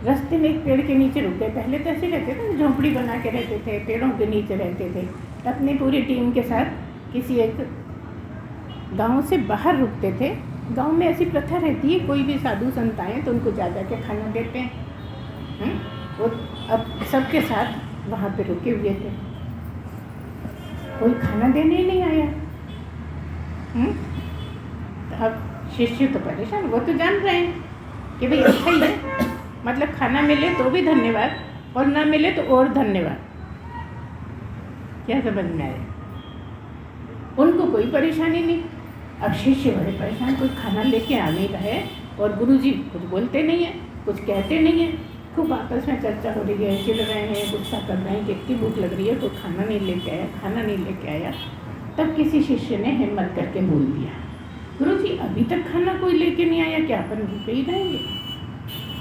रास्ते में एक पेड़ के नीचे रुक गए। पहले तो ऐसे रहते थे, झोंपड़ी बना के रहते थे, पेड़ों के नीचे रहते थे। अपनी पूरी टीम के साथ किसी एक गांव से बाहर रुकते थे। गांव में ऐसी प्रथा रहती है, कोई भी साधु संत आए तो उनको जा के खाना देते हैं। वो अब सबके साथ वहाँ पे रुके हुए थे, कोई खाना देने ही नहीं आया। तो अब शिष्य तो परेशान, वो तो जान रहे हैं कि भाई अच्छा ही है, मतलब खाना मिले तो भी धन्यवाद और ना मिले तो और धन्यवाद। क्या समझ में आया? उनको कोई परेशानी नहीं। अब शिष्य बड़े परेशान, कोई खाना लेके आ नहीं रहा है और गुरुजी कुछ बोलते नहीं है, कुछ कहते नहीं है। खूब आपस में चर्चा हो रही है, चिढ़ रहे हैं, गुस्सा कर रहे हैं कि इतनी भूख लग रही है, कोई खाना नहीं लेके आया, खाना नहीं लेके आया। तब किसी शिष्य ने हिम्मत करके बोल दिया, गुरुजी अभी तक खाना कोई लेके नहीं आया, क्या अपन भूखे ही रहेंगे?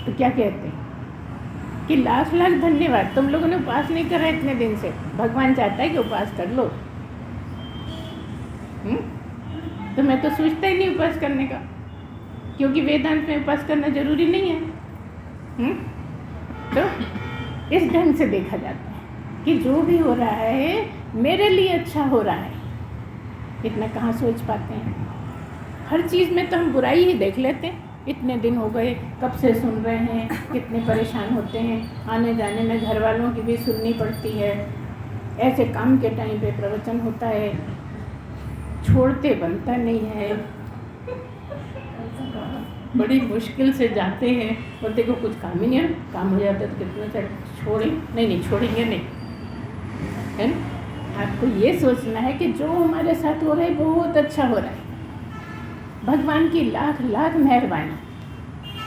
तो क्या कहते हैं कि लाख लाख धन्यवाद, तुम लोगों ने उपवास नहीं करा इतने दिन से, भगवान चाहता है कि उपवास कर लो। तो मैं तो सोचता ही नहीं उपवास करने का, क्योंकि वेदांत में उपवास करना जरूरी नहीं है। तो इस ढंग से देखा जाता है कि जो भी हो रहा है मेरे लिए अच्छा हो रहा है। इतना कहाँ सोच पाते हैं? हर चीज़ में तो हम बुराई ही देख लेते हैं। इतने दिन हो गए, कब से सुन रहे हैं, कितने परेशान होते हैं, आने जाने में घर वालों की भी सुननी पड़ती है। ऐसे काम के टाइम पे प्रवचन होता है, छोड़ते बनता नहीं है, बड़ी मुश्किल से जाते हैं और देखो कुछ काम ही नहीं है। काम हो जाता है तो कितना चल छोड़े, नहीं छोड़ेंगे नहीं, है ना। आपको ये सोचना है कि जो हमारे साथ हो रहा है बहुत अच्छा हो रहा है, भगवान की लाख लाख मेहरबानी।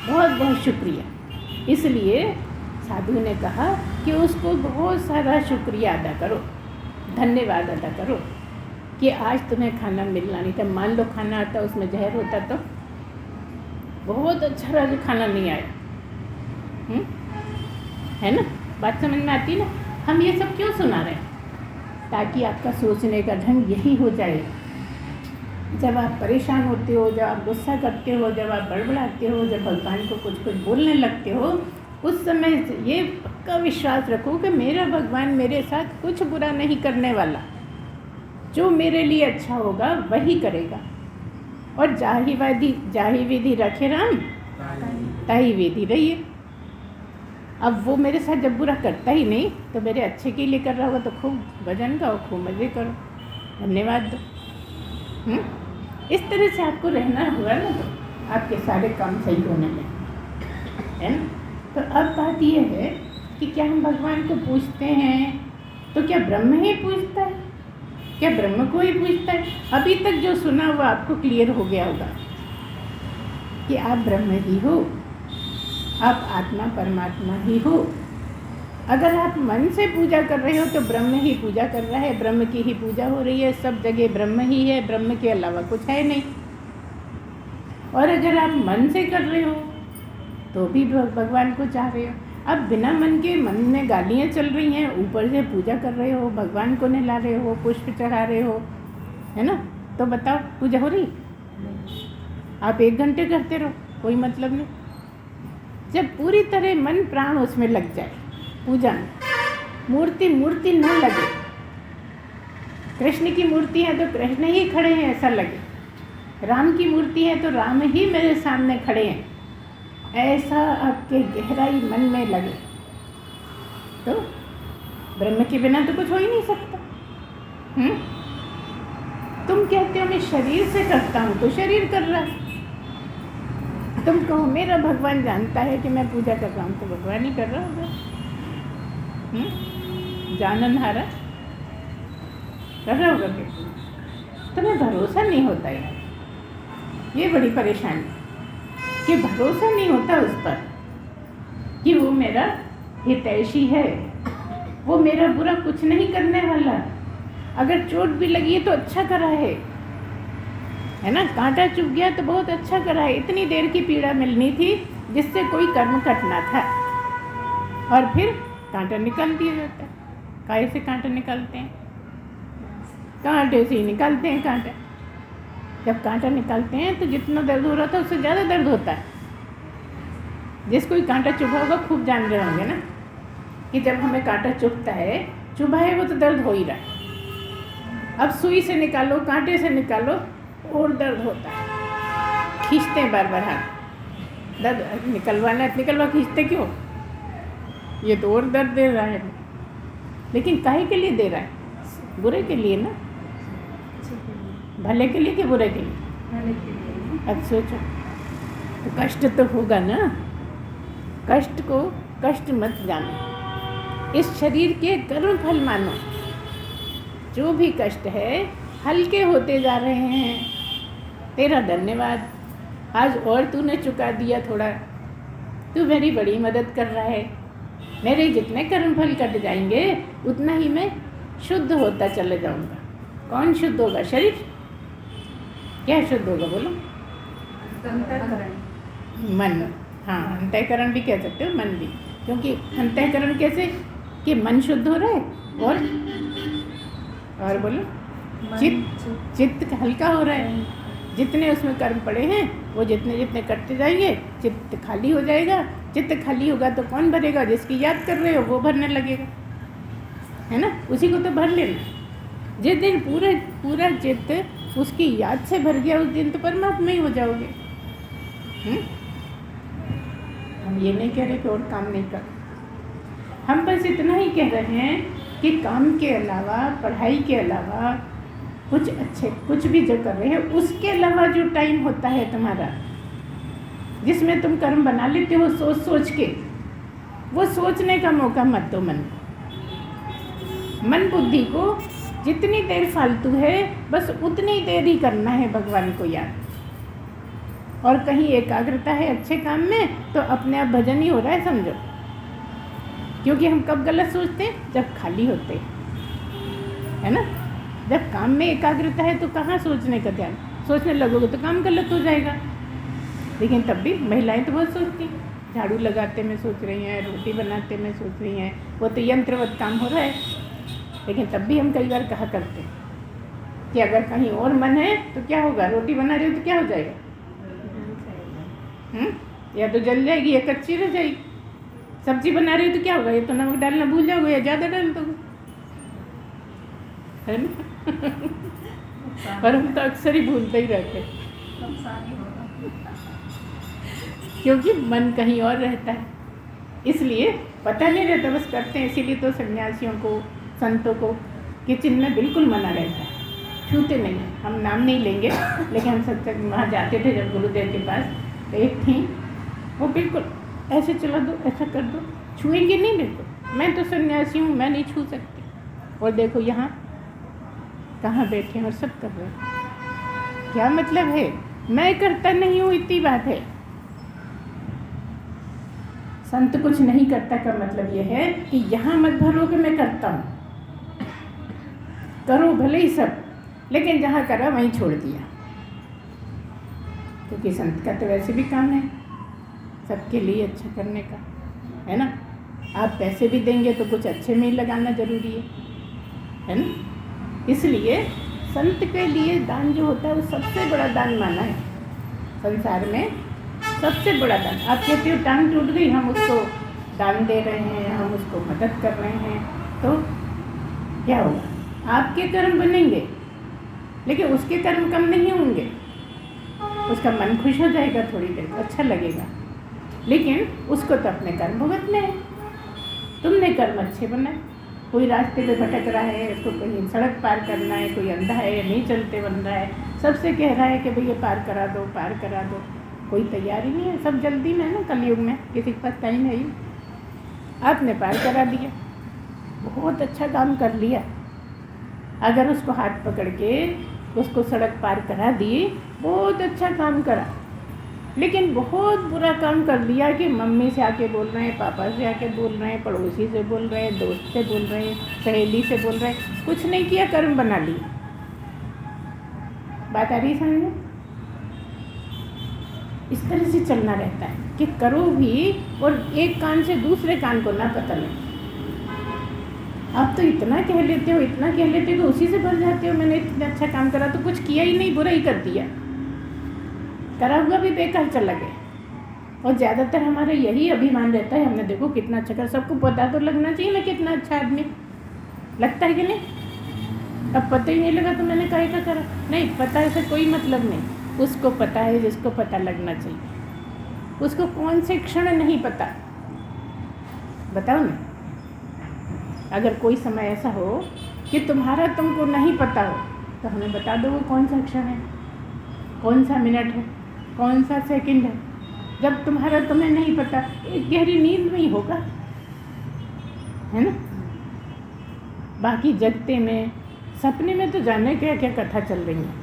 बहुत बहुत शुक्रिया। इसलिए साधु ने कहा कि उसको बहुत सारा शुक्रिया अदा करो, धन्यवाद अदा करो कि आज तुम्हें खाना मिलना नहीं था। मान लो खाना आता उसमें जहर होता तो बहुत अच्छा रहा, खाना नहीं आया। है ना, बात समझ में आती ना। हम ये सब क्यों सुना रहे हैं? ताकि आपका सोचने का ढंग यही हो जाए। जब आप परेशान होते हो, जब आप गुस्सा करते हो, जब आप बड़बड़ाते हो, जब भगवान को कुछ कुछ बोलने लगते हो, उस समय ये पक्का विश्वास रखो कि मेरा भगवान मेरे साथ कुछ बुरा नहीं करने वाला। जो मेरे लिए अच्छा होगा वही करेगा। और जाहि विधि रखे राम ताहि विधि रहिए। अब वो मेरे साथ जब बुरा करता ही नहीं तो मेरे अच्छे के लिए कर रहा होगा तो खूब भजन गाओ, खूब मज़े करो, धन्यवाद दो। इस तरह से आपको रहना हुआ ना तो आपके सारे काम सही होने लगे, है ना। तो अब बात यह है कि क्या हम भगवान को पूछते हैं तो क्या ब्रह्म ही पूछता है? क्या ब्रह्म को ही पूछता है? अभी तक जो सुना वो आपको क्लियर हो गया होगा कि आप ब्रह्म ही हो, आप आत्मा परमात्मा ही हो। अगर आप मन से पूजा कर रहे हो तो ब्रह्म ही पूजा कर रहा है, ब्रह्म की ही पूजा हो रही है, सब जगह ब्रह्म ही है, ब्रह्म के अलावा कुछ है नहीं। और अगर आप मन से कर रहे हो तो भी भगवान को चाह रहे हो। अब बिना मन के, मन में गालियाँ चल रही हैं, ऊपर से पूजा कर रहे हो, भगवान को नहला रहे हो, पुष्प चढ़ा रहे हो, है ना। तो बताओ पूजा हो रही? आप 1 घंटे करते रहो, कोई मतलब नहीं। जब पूरी तरह मन प्राण उसमें लग जाए पूजा में, मूर्ति न लगे, कृष्ण की मूर्ति है तो कृष्ण ही खड़े हैं ऐसा लगे, राम की मूर्ति है तो राम ही मेरे सामने खड़े हैं ऐसा आपके गहराई मन में लगे, तो ब्रह्म के बिना तो कुछ हो ही नहीं सकता। तुम कहते हो मैं शरीर से करता हूँ तो शरीर कर रहा है। तुम कहो मेरा भगवान जानता है कि मैं पूजा कर रहा हूँ तो भगवान ही कर रहा होगा। जानन हारा कर रहा होगा कि तुम्हें भरोसा नहीं होता है। ये बड़ी परेशानी कि भरोसा नहीं होता उस पर कि वो मेरा हितैषी है, वो मेरा बुरा कुछ नहीं करने वाला। अगर चोट भी लगी है तो अच्छा करा है ना, कांटा चुभ गया तो बहुत अच्छा करा है। इतनी देर की पीड़ा मिलनी थी जिससे कोई कर्म कटना था, और फिर कांटा निकाल दिया जाता है। काहे से कांटा निकालते हैं? कांटे से ही निकालते हैं कांटा। जब कांटा निकालते हैं तो जितना दर्द हो रहा था उससे ज़्यादा दर्द होता है। जिस कोई कांटा चुभा होगा खूब जान रहे होंगे ना कि जब हमें कांटा चुभता है, चुभा है वो तो दर्द हो ही रहा है। अब सुई से निकालो, कांटे से निकालो, और दर्द होता है। खींचते हैं बार बार हाथ, दर्द निकलवा खींचते क्यों? ये तो और दर्द दे रहा है। लेकिन काहे के लिए दे रहा है? बुरे के लिए ना, भले के लिए कि बुरे के लिए? भले के लिए। अब सोचो, तो कष्ट तो होगा ना। कष्ट को कष्ट मत जानो, इस शरीर के कर्म फल मानो। जो भी कष्ट है हल्के होते जा रहे हैं। तेरा धन्यवाद, आज और तूने चुका दिया थोड़ा। तू मेरी बड़ी मदद कर रहा है। मेरे जितने कर्म फल कट जाएंगे उतना ही मैं शुद्ध होता चले जाऊंगा। कौन शुद्ध होगा? शरीर। क्या शुद्ध होगा बोलो? अंतःकरण, मन। हाँ, अंतःकरण भी कह सकते हो, मन भी। क्योंकि अंतःकरण कैसे कि मन शुद्ध हो रहा है, और बोलो चित्त हल्का हो रहा है। जितने उसमें कर्म पड़े हैं वो जितने कटते जाएंगे चित्त खाली हो जाएगा। चित्त खाली होगा तो कौन भरेगा? जिसकी याद कर रहे हो वो भरने लगेगा, है ना। उसी को तो भर लेना। जिस दिन पूरा चित्त उसकी याद से भर गया उस दिन तो परमात्मा ही हो जाओगे। हम ये नहीं कह रहे कि और काम नहीं कर, हम बस इतना ही कह रहे हैं कि काम के अलावा, पढ़ाई के अलावा कुछ भी जो कर रहे हैं उसके अलावा जो टाइम होता है तुम्हारा, जिसमें तुम कर्म बना लेते हो सोच के, वो सोचने का मौका मत दो मन बुद्धि को। जितनी देर फालतू है बस उतनी देर ही करना है भगवान को याद। और कहीं एकाग्रता है अच्छे काम में तो अपने आप भजन ही हो रहा है समझो। क्योंकि हम कब गलत सोचते हैं? जब खाली होते हैं, है ना। जब काम में एकाग्रता है तो कहाँ सोचने का ध्यान, सोचने लगोगे तो काम गलत हो जाएगा। लेकिन तब भी महिलाएं तो बहुत सोचती, झाड़ू लगाते में सोच रही हैं, रोटी बनाते में सोच रही हैं, वो तो यंत्रवत काम हो रहा है। लेकिन तब भी हम कई बार कहा करते हैं कि अगर कहीं और मन है तो क्या होगा, रोटी बना रहे हो तो क्या हो जाएगा, या तो जल जाएगी या कच्ची रह जाएगी। सब्जी बना रही हो तो क्या होगा, ये तो नमक डालना भूल जाओगे या ज़्यादा डाल दोगे, है ना। और हम तो अक्सर ही भूलते ही रहते हैं क्योंकि मन कहीं और रहता है, इसलिए पता नहीं रहता, बस करते हैं। इसीलिए तो सन्यासियों को, संतों को किचन में बिल्कुल मना रहता है, छूते नहीं। हम नाम नहीं लेंगे, लेकिन हम सब तक वहाँ जाते थे जब गुरुदेव के पास, तो एक थी वो बिल्कुल ऐसे चला दो, ऐसा कर दो, छुएंगे नहीं। बिल्कुल मैं तो सन्यासी हूँ, मैं नहीं छू सकती। और देखो यहाँ कहाँ बैठे हैं और सब कर रहे हैं। क्या मतलब है, मैं करता नहीं हूँ इतनी बात है। संत कुछ नहीं करता का मतलब यह है कि यहाँ मत भरो कि मैं करता हूँ, करो भले ही सब, लेकिन जहाँ करा वहीं छोड़ दिया। क्योंकि संत का तो वैसे भी काम है सबके लिए अच्छा करने का, है ना। आप पैसे भी देंगे तो कुछ अच्छे में ही लगाना जरूरी है ना। इसलिए संत के लिए दान जो होता है वो सबसे बड़ा दान माना है संसार में, सबसे बड़ा दान। आप कहते हो टांग टूट गई, हम उसको दान दे रहे हैं, हम उसको मदद कर रहे हैं, तो क्या होगा, आपके कर्म बनेंगे लेकिन उसके कर्म कम नहीं होंगे। उसका मन खुश हो जाएगा, थोड़ी देर अच्छा लगेगा, लेकिन उसको तो अपने कर्म भुगतने हैं। तुमने कर्म अच्छे बनाए। कोई रास्ते पे भटक रहा है, उसको कहीं सड़क पार करना है, कोई अंधा है या नहीं चलते बन रहा है, सबसे कह रहा है कि भैया पार करा दो, पार करा दो, कोई तैयारी नहीं है, सब जल्दी में है ना। कलयुग में किसी के पास टाइम है ही। आपने पार करा दिया, बहुत अच्छा काम कर लिया। अगर उसको हाथ पकड़ के उसको सड़क पार करा दी, बहुत अच्छा काम करा। लेकिन बहुत बुरा काम कर लिया कि मम्मी से आके बोल रहे हैं, पापा से आके बोल रहे हैं, पड़ोसी से बोल रहे हैं, दोस्त से बोल रहे हैं, सहेली से बोल रहे हैं, कुछ नहीं किया, कर्म बना लिया। बात आ रही समझ में? इस तरह से चलना रहता है कि करो भी और एक कान से दूसरे कान को ना पता नहीं। आप तो इतना कह लेते हो, इतना कह लेते हो, तो उसी से भर जाते हो। मैंने इतना अच्छा काम करा तो कुछ किया ही नहीं, बुरा ही कर दिया, करा हुआ भी बेकार चला गया। और ज़्यादातर हमारा यही अभिमान रहता है, हमने देखो कितना अच्छा कर, सबको पता तो लगना चाहिए ना कितना अच्छा आदमी, लगता है कि नहीं। अब पता ही नहीं लगा तो मैंने काहे का करा, नहीं पता, ऐसा कोई मतलब नहीं। उसको पता है जिसको पता लगना चाहिए। उसको कौन से क्षण नहीं पता, बताओ ना। अगर कोई समय ऐसा हो कि तुम्हारा तुमको नहीं पता हो तो हमें बता दो वो कौन सा क्षण है, कौन सा मिनट है, कौन सा सेकंड है। जब तुम्हारा तुम्हें नहीं पता, एक गहरी नींद में ही होगा, है ना। बाकी जगते में, सपने में तो जाने क्या क्या कथा चल रही है,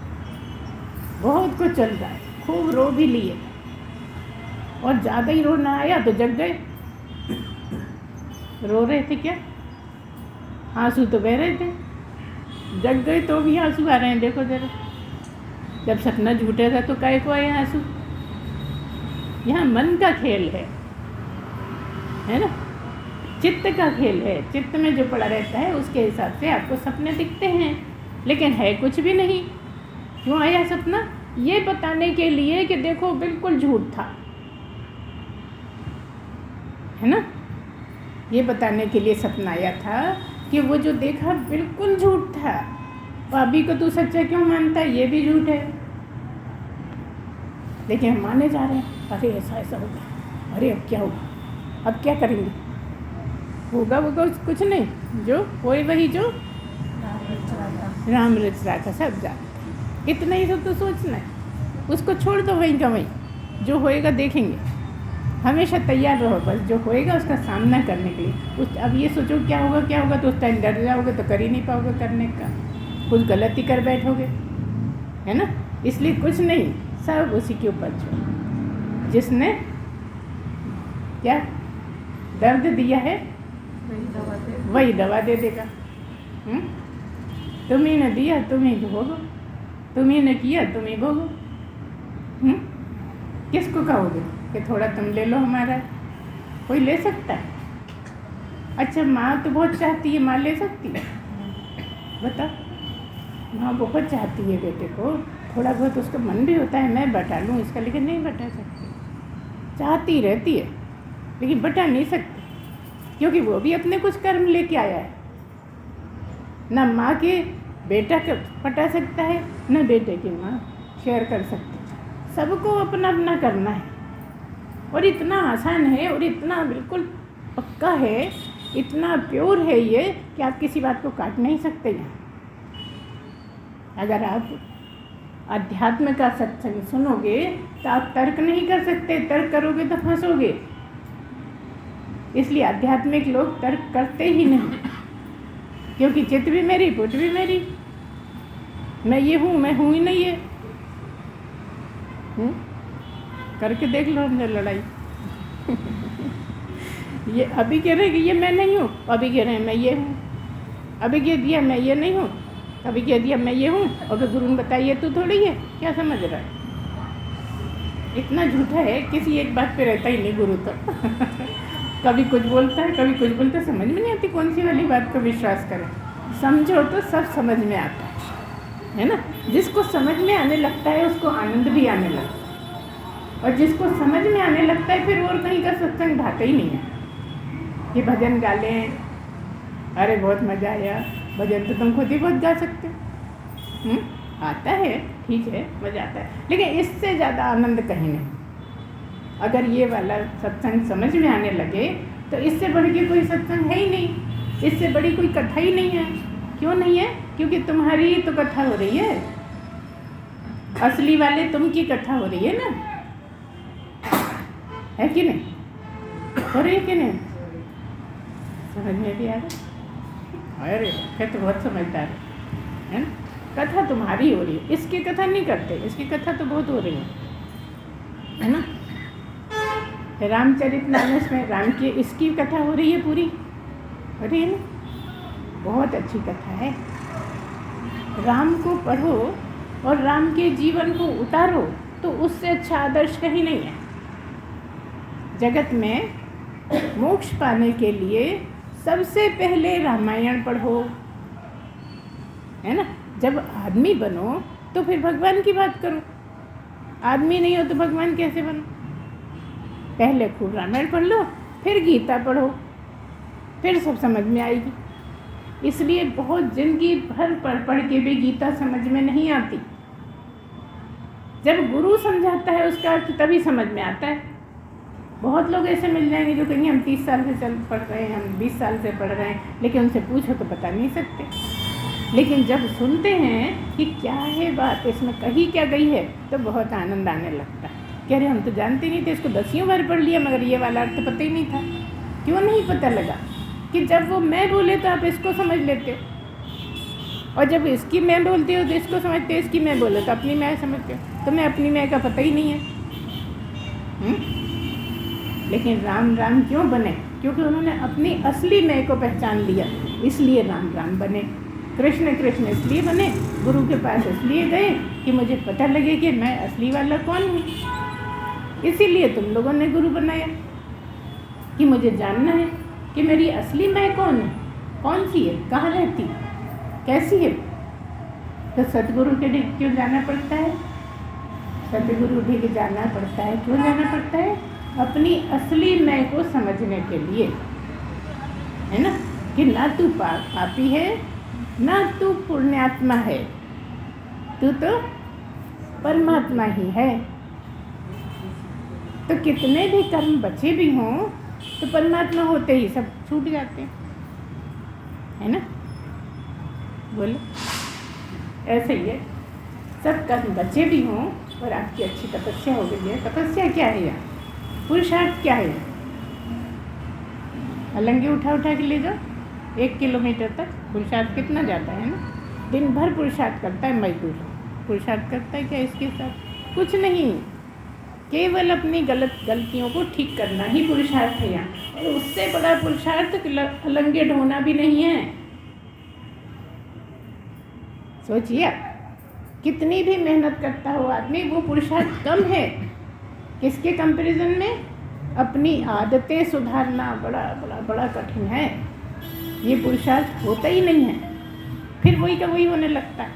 बहुत कुछ चल रहा है। खूब रो भी लिए और ज़्यादा ही रोना आया तो जग गए। रो रहे थे क्या, आंसू तो बह रहे थे, जग गए तो भी आंसू आ रहे हैं। देखो जरा, जब सपना झूठेगा तो काहे को आए आंसू। यहाँ मन का खेल है ना, चित्त का खेल है। चित्त में जो पड़ा रहता है उसके हिसाब से आपको सपने दिखते हैं, लेकिन है कुछ भी नहीं। क्यों आया सपना? ये बताने के लिए कि देखो बिल्कुल झूठ था, है ना। ये बताने के लिए सपना आया था कि वो जो देखा बिल्कुल झूठ था। अभी को तू सच्चा क्यों मानता है, ये भी झूठ है, लेकिन हम माने जा रहे हैं। अरे ऐसा ऐसा होगा, अरे अब क्या होगा, अब क्या करेंगे, होगा वो कुछ नहीं, जो होए वही जो राम रच राखा, सब जानते। इतना ही सब तो सोचना है, उसको छोड़ दो वहीं का वहीं, जो होएगा देखेंगे। हमेशा तैयार रहो, बस जो होएगा उसका सामना करने के लिए। अब ये सोचो क्या होगा तो उस टाइम डर जाओगे तो कर ही नहीं पाओगे करने का, कुछ गलती कर बैठोगे, है ना। इसलिए कुछ नहीं, सब उसी के ऊपर छोड़। जिसने क्या दर्द दिया है वही दवा दे देगा। तुम्ही ने दिया तुम्ही भोगो, तुम्ही ने किया तुम्ही भोगो। किसको कहोगे कि थोड़ा तुम ले लो हमारा? कोई ले सकता है? अच्छा माँ तो बहुत चाहती है, माँ ले सकती है? बता, माँ बहुत चाहती है बेटे को, थोड़ा बहुत उसका मन भी होता है मैं बटा लूँ इसका, लेकिन नहीं बटा सकती। चाहती रहती है लेकिन बटा नहीं सकती, क्योंकि वो भी अपने कुछ कर्म लेके आया है। ना माँ के बेटा को पटा सकता है, न बेटे की माँ शेयर कर सकती है। सबको अपना अपना करना है, और इतना आसान है और इतना बिल्कुल पक्का है, इतना प्योर है ये कि आप किसी बात को काट नहीं सकते हैं। अगर आप अध्यात्म का सत्संग सुनोगे तो आप तर्क नहीं कर सकते, तर्क करोगे तो फंसोगे। इसलिए आध्यात्मिक लोग तर्क करते ही नहीं, क्योंकि चित्त भी मेरी पुट भी मेरी, मैं ये हूँ मैं हूँ ही नहीं है। करके देख लो अंदर लड़ाई। ये अभी कह रहे कि ये मैं नहीं हूँ, अभी कह रहे हैं मैं ये हूँ। अभी कह दिया मैं ये नहीं हूँ, अभी कह दिया मैं ये हूँ, और गुरु ने बताइए तू थोड़ी है। क्या समझ रहा है? इतना झूठा है, किसी एक बात पे रहता ही नहीं गुरु तो। कभी कुछ बोलता है कभी कुछ बोलता है, समझ में नहीं आती कौन सी वाली बात को विश्वास करें। समझो तो सब समझ में आता है ना। जिसको समझ में आने लगता है उसको आनंद भी आने लगता है, और जिसको समझ में आने लगता है फिर और कहीं का सत्संग भाता ही नहीं है। ये भजन गा लें, अरे बहुत मज़ा आया, भजन तो तुम खुद ही बहुत गा सकते हो। आता है, ठीक है, मज़ा आता है, लेकिन इससे ज़्यादा आनंद कहीं नहीं। अगर ये वाला सत्संग समझ में आने लगे तो इससे बढ़ के कोई सत्संग है ही नहीं, इससे बड़ी कोई कथा ही नहीं है। क्यों नहीं है? क्योंकि तुम्हारी तो कथा हो रही है, असली वाले तुम की कथा हो रही है ना, है कि नहीं? हो रही है कि नहीं? समझ में भी आ रहा? अरे फिर तो बहुत समझदार है ना। कथा तुम्हारी हो रही है, इसकी कथा नहीं करते, इसकी कथा तो बहुत हो रही है ना। रामचरितमानस में राम की इसकी कथा हो रही है, पूरी हो रही है ना। बहुत अच्छी कथा है। राम को पढ़ो और राम के जीवन को उतारो तो उससे अच्छा आदर्श कहीं नहीं है जगत में। मोक्ष पाने के लिए सबसे पहले रामायण पढ़ो, है ना। जब आदमी बनो तो फिर भगवान की बात करो, आदमी नहीं हो तो भगवान कैसे बनो? पहले खूब रामायण पढ़ लो, फिर गीता पढ़ो, फिर सब समझ में आएगी। इसलिए बहुत जिंदगी भर पढ़ के भी गीता समझ में नहीं आती। जब गुरु समझाता है उसका अर्थ तभी समझ में आता है। बहुत लोग ऐसे मिल जाएंगे जो कहेंगे हम 30 साल से पढ़ रहे हैं, हम 20 साल से पढ़ रहे हैं, लेकिन उनसे पूछो तो बता नहीं सकते। लेकिन जब सुनते हैं कि क्या है बात, इसमें कही क्या गई है, तो बहुत आनंद आने लगता है। कह रहे हम तो जानते नहीं थे, इसको 10 बार पढ़ लिया मगर ये वाला अर्थ पता ही नहीं था। क्यों नहीं पता लगा? कि जब वो मैं बोले तो आप इसको समझ लेते हो, और जब इसकी मैं बोलती हो तो इसको समझते हो, इसकी मैं बोले तो अपनी मैं समझते हो। तो मैं अपनी मैं का पता ही नहीं है। लेकिन राम राम क्यों बने? क्योंकि उन्होंने अपनी असली मैं को पहचान लिया, इसलिए राम राम बने। कृष्ण कृष्ण इसलिए बने, गुरु के पास इसलिए गए कि मुझे पता लगे कि मैं असली वाला कौन हूँ। इसीलिए तुम लोगों ने गुरु बनाया कि मुझे जानना है कि मेरी असली मैं कौन है, कौन सी है, कहाँ रहती, कैसी है। तो सतगुरु के ढीक क्यों जाना पड़ता है? सतगुरु ढीक जाना पड़ता है, क्यों जाना पड़ता है? अपनी असली मैं को समझने के लिए, है ना। कि ना तू पापी है ना तू पुण्यात्मा है, तू तो परमात्मा ही है। तो कितने भी कर्म बचे भी हों तो परमात्मा होते ही सब छूट जाते हैं, है ना। बोलो, ऐसे ही है। सब कर्म बचे भी हों और आपकी अच्छी तपस्या हो गई है। तपस्या क्या है यार? पुरुषार्थ क्या है? अलंगे उठा उठा के ले जाओ 1 किलोमीटर तक, पुरुषार्थ कितना जाता है ना। दिन भर पुरुषार्थ करता है मजदूर, पुरुषार्थ करता है क्या इसके साथ? कुछ नहीं, केवल अपनी गलतियों को ठीक करना ही पुरुषार्थ है यहाँ। और उससे बड़ा पुरुषार्थ अलंगे ढोना भी नहीं है। सोचिए आप, कितनी भी मेहनत करता हो आदमी, वो पुरुषार्थ कम है। किसके कंपैरिजन में? अपनी आदतें सुधारना बड़ा बड़ा बड़ा कठिन है। ये पुरुषार्थ होता ही नहीं है, फिर वही का वही होने लगता है।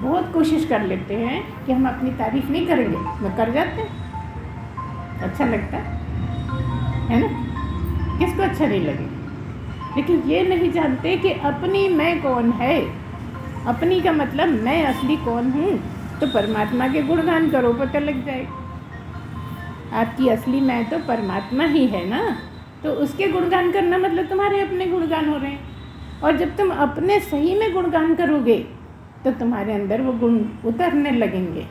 बहुत कोशिश कर लेते हैं कि हम अपनी तारीफ नहीं करेंगे, मैं कर जाते हैं, अच्छा लगता है ना? किसको अच्छा नहीं लगे? लेकिन ये नहीं जानते कि अपनी मैं कौन है। अपनी का मतलब मैं असली कौन हूँ। तो परमात्मा के गुणगान करो, पता लग जाएगा। आपकी असली मैं तो परमात्मा ही है ना, तो उसके गुणगान करना मतलब तुम्हारे अपने गुणगान हो रहे हैं। और जब तुम अपने सही में गुणगान करोगे तो तुम्हारे अंदर वो गुण उतरने लगेंगे।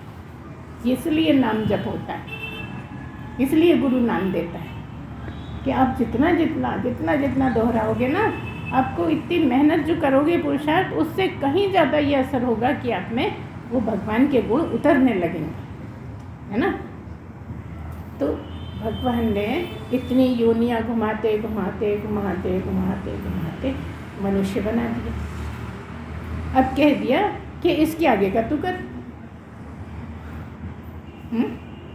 इसलिए नाम जप होता है, इसलिए गुरु नाम देता है कि आप जितना जितना जितना जितना दोहराओगे ना, आपको इतनी मेहनत जो करोगे पुरुषार्थ, उससे कहीं ज़्यादा ये असर होगा कि आप में वो भगवान के गुण उतरने लगेंगे, है ना? तो भगवान ने इतनी योनियाँ घुमाते घुमाते घुमाते घुमाते घुमाते मनुष्य बना दिया। अब कह दिया कि इसके आगे का तू कर।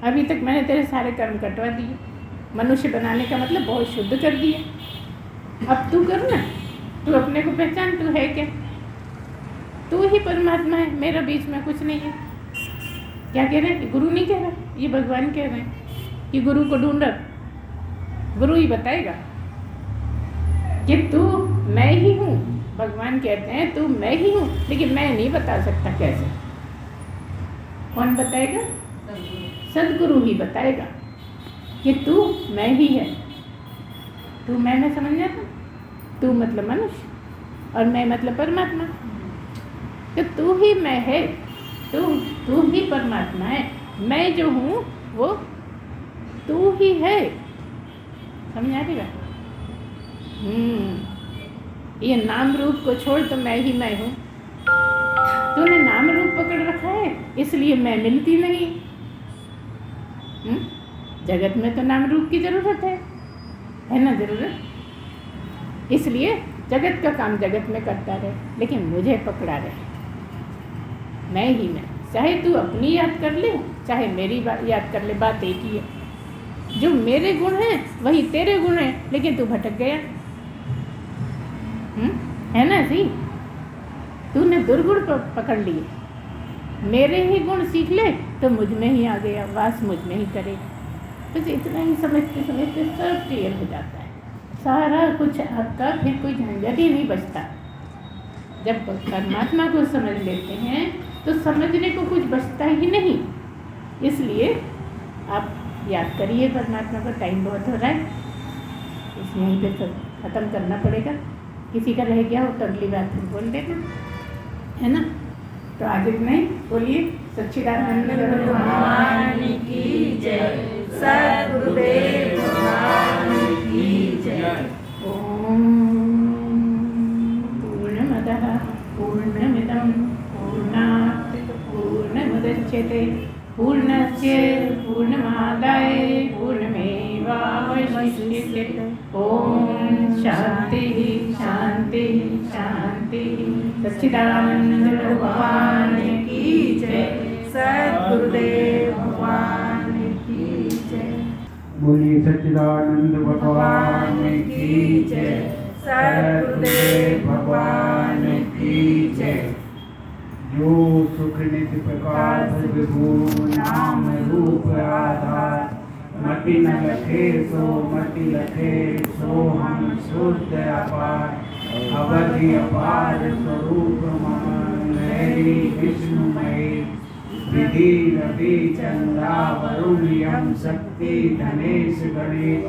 अभी तक मैंने तेरे सारे कर्म कटवा दिए, मनुष्य बनाने का मतलब बहुत शुद्ध कर दिया। अब तू कर ना, तू अपने को पहचान, तू है क्या? तू ही परमात्मा है, मेरा बीच में कुछ नहीं है। क्या कह रहे हैं? गुरु नहीं कह रहा, ये भगवान कह रहे हैं कि गुरु को ढूंढ, गुरु ही बताएगा कि तू मैं ही हूँ। भगवान कहते हैं तू मैं ही हूँ, लेकिन मैं नहीं बता सकता कैसे। कौन बताएगा? सदगुरु ही बताएगा कि तू मैं ही है। तू मैं समझ जाता, तू मतलब मनुष्य और मैं मतलब परमात्मा। तो तू ही मैं है, तू ही परमात्मा है। मैं जो हूँ वो तू ही है। समझ आ रही बात? ये नाम रूप को छोड़ तो मैं ही मैं हूँ। तूने नाम रूप पकड़ रखा है, इसलिए मैं मिलती नहीं। जगत में तो नाम रूप की जरूरत है ना? जरूरत। इसलिए जगत का काम जगत में करता रहे, लेकिन मुझे पकड़ा रहे, मैं ही मैं। चाहे तू अपनी याद कर ले, चाहे मेरी याद कर ले, बात एक ही है। जो मेरे गुण हैं वही तेरे गुण हैं, लेकिन तू भटक गया। है ना? सही, तूने दुर्गुण पकड़ लिए, मेरे ही गुण सीख ले तो मुझ में ही आ गया, वास मुझ में ही करेगा। तो इतना ही समझते समझते सब क्लियर हो जाता है, सारा कुछ आपका, फिर कोई झंझट ही नहीं बचता। जब परमात्मा को समझ लेते हैं तो समझने को कुछ बचता ही नहीं। इसलिए आप याद करिए परमात्मा का। टाइम बहुत हो रहा है, इसमें यहीं पे ख़त्म करना पड़ेगा। किसी का रह गया हो तो अगली बात में बोल देना, है ना? तो आज इतना ही बोलिए। सच्चिदानंद भगवान की जय, सद्गुरुदेव भगवान की जय। ओम पूर्णमदः पूर्णमिदं पूर्णात् पूर्णमुदच्यते पूर्णस्य पूर्णमादाय पूर्णमेवावशिष्यते। ओम शांति शांति शांति। सच्चिदानंद भगवान की जय, सद्गुरुदेव भगवान की जय। बोलिए सच्चिदानंद भगवान की जय, सद्गुरुदेव भगवान की जय। जो सुख नित्य प्रकाश विभु नाम रूप आधार, मति न लखे सो मति लखे, सो हम शुद्ध अपार। अवधि अपार स्वरूप मम, मेरी विष्णुमयी। विधि रवि चंद्रा वरुण यम शक्ति धनेश गणेश।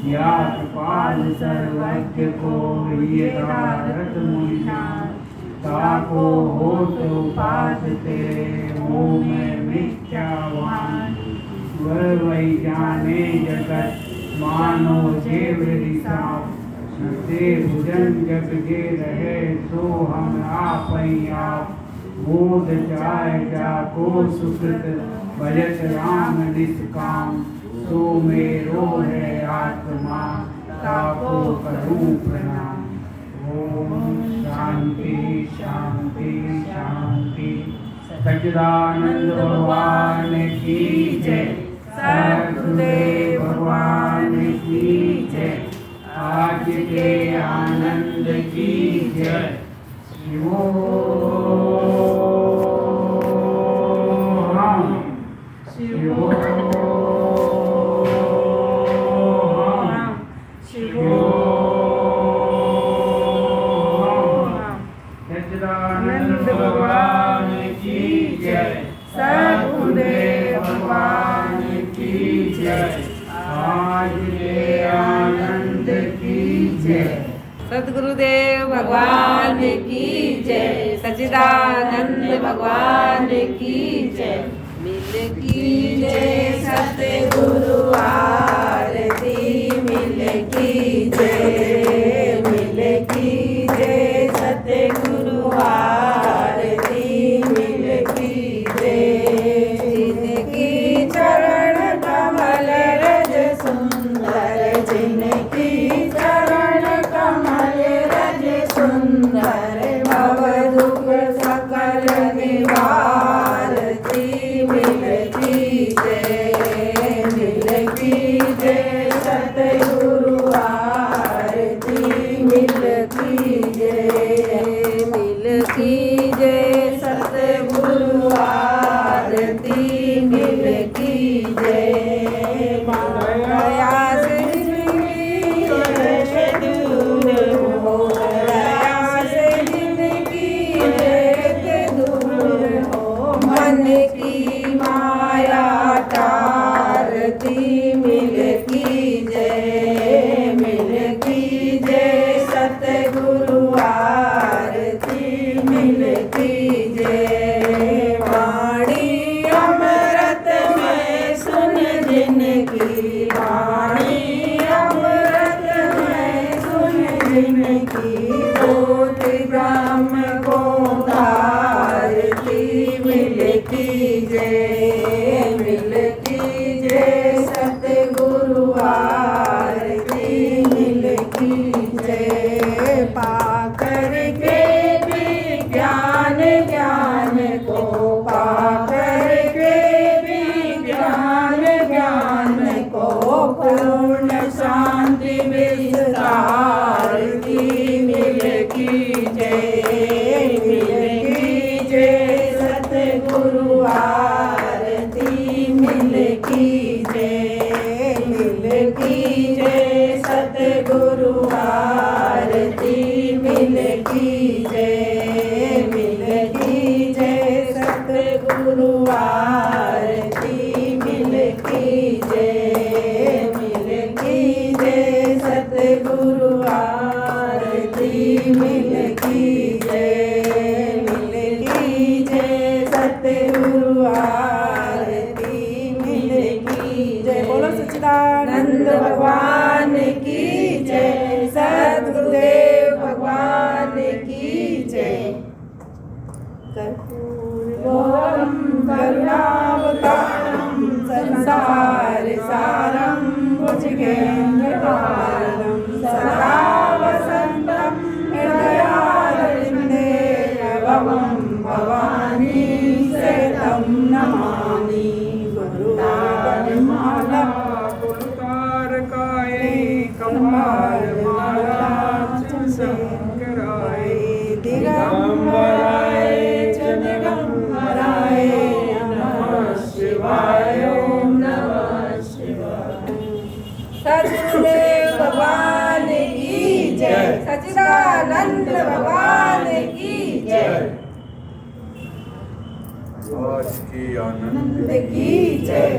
या कृपाल सर्वज्ञ को ये रत मुनिनाथ। ताको होत उपासते मोह में मिथ्यावान। वह वही जाने जगत मानो जेव ऋषाप। नते भुजन जग जे रहे, सो हम आप ही आप। मोद जाय जाको सुकृत, भजत राम निष्काम, सो मेरो है आत्मा, ताको करूं प्रणाम। ओम शांति शांति शांति। सच्चिदानंद भगवान की जय, सद्गुरुदेव भगवान की जय, आज के आनंद की जय। शिवोहम शिवोहम शिवोहम। सच्चिदानंद भगवान की जय, सद्गुरुदेव भगवान की जय, आज के आनंद की जय। सद्गुरुदेव भगवान की जय, सच्चिदानंद भगवान की जय। मिल की जय सतगुरु आरती, मिल की जय, मिल की जय सतगुरु आरती, मिल की जय। जिनकी चरण कमल रज सुंदर, जिनकी चरण कमल रज सुंदर, भव दुख सकल निवारती, मिल की जय, मिल की जय सतगुरु आरती, मिल की जय, मिल की जय सतगुरु आरती, मिल की जय। दया से जिंदगी दूर हो, दया से जिंदगी दूर हो, मन की माया टारती, मिल की जय, मिल की जय सतगुरु आरती, मिल की जय। वाणी अमृत में सुन जिनकी, वाणी अमृत में सुन जिनकी, बोध ब्रह्म को धारती, मिल की जय, मिल की जय सतगुरु आरती, मिल की जय। पाकर के विज्ञान ज्ञान को, पाकर के विज्ञान ज्ञान को, पूर्ण शांति विस्तार की, मिल की जय, मिल की जय सतगुरु आरती, मिल की जय, मिल की जय सतगुरु आरती, मिल की जय, मिल की जय सतगुरु आरती, मिल की जय, मिल की जय सतगुरु आरती, मिल की जय, मिल की जय सतगुरु आरती, मिल की जय। बोलो सच्चिदानंद भगवान की जय, सद्गुरुदेव भगवान की जय। कर्पूरगौरं करुणावतारं, संसार सारं भुजगेन्द्रहारं, सदा वसन्तं हृदयारविन्दे, भवं भवानी सहितं नमामि। गुरुदानमाला पुलकारकाय कमलमाला शंकराय, दिगंबराय च दिगंबराय, नमः शिवाय, ओम नमः शिवाय। सद्गुरुदेव भगवान की जय, सच्चिदानंद भगवान की जय। आज की आनंद की जय।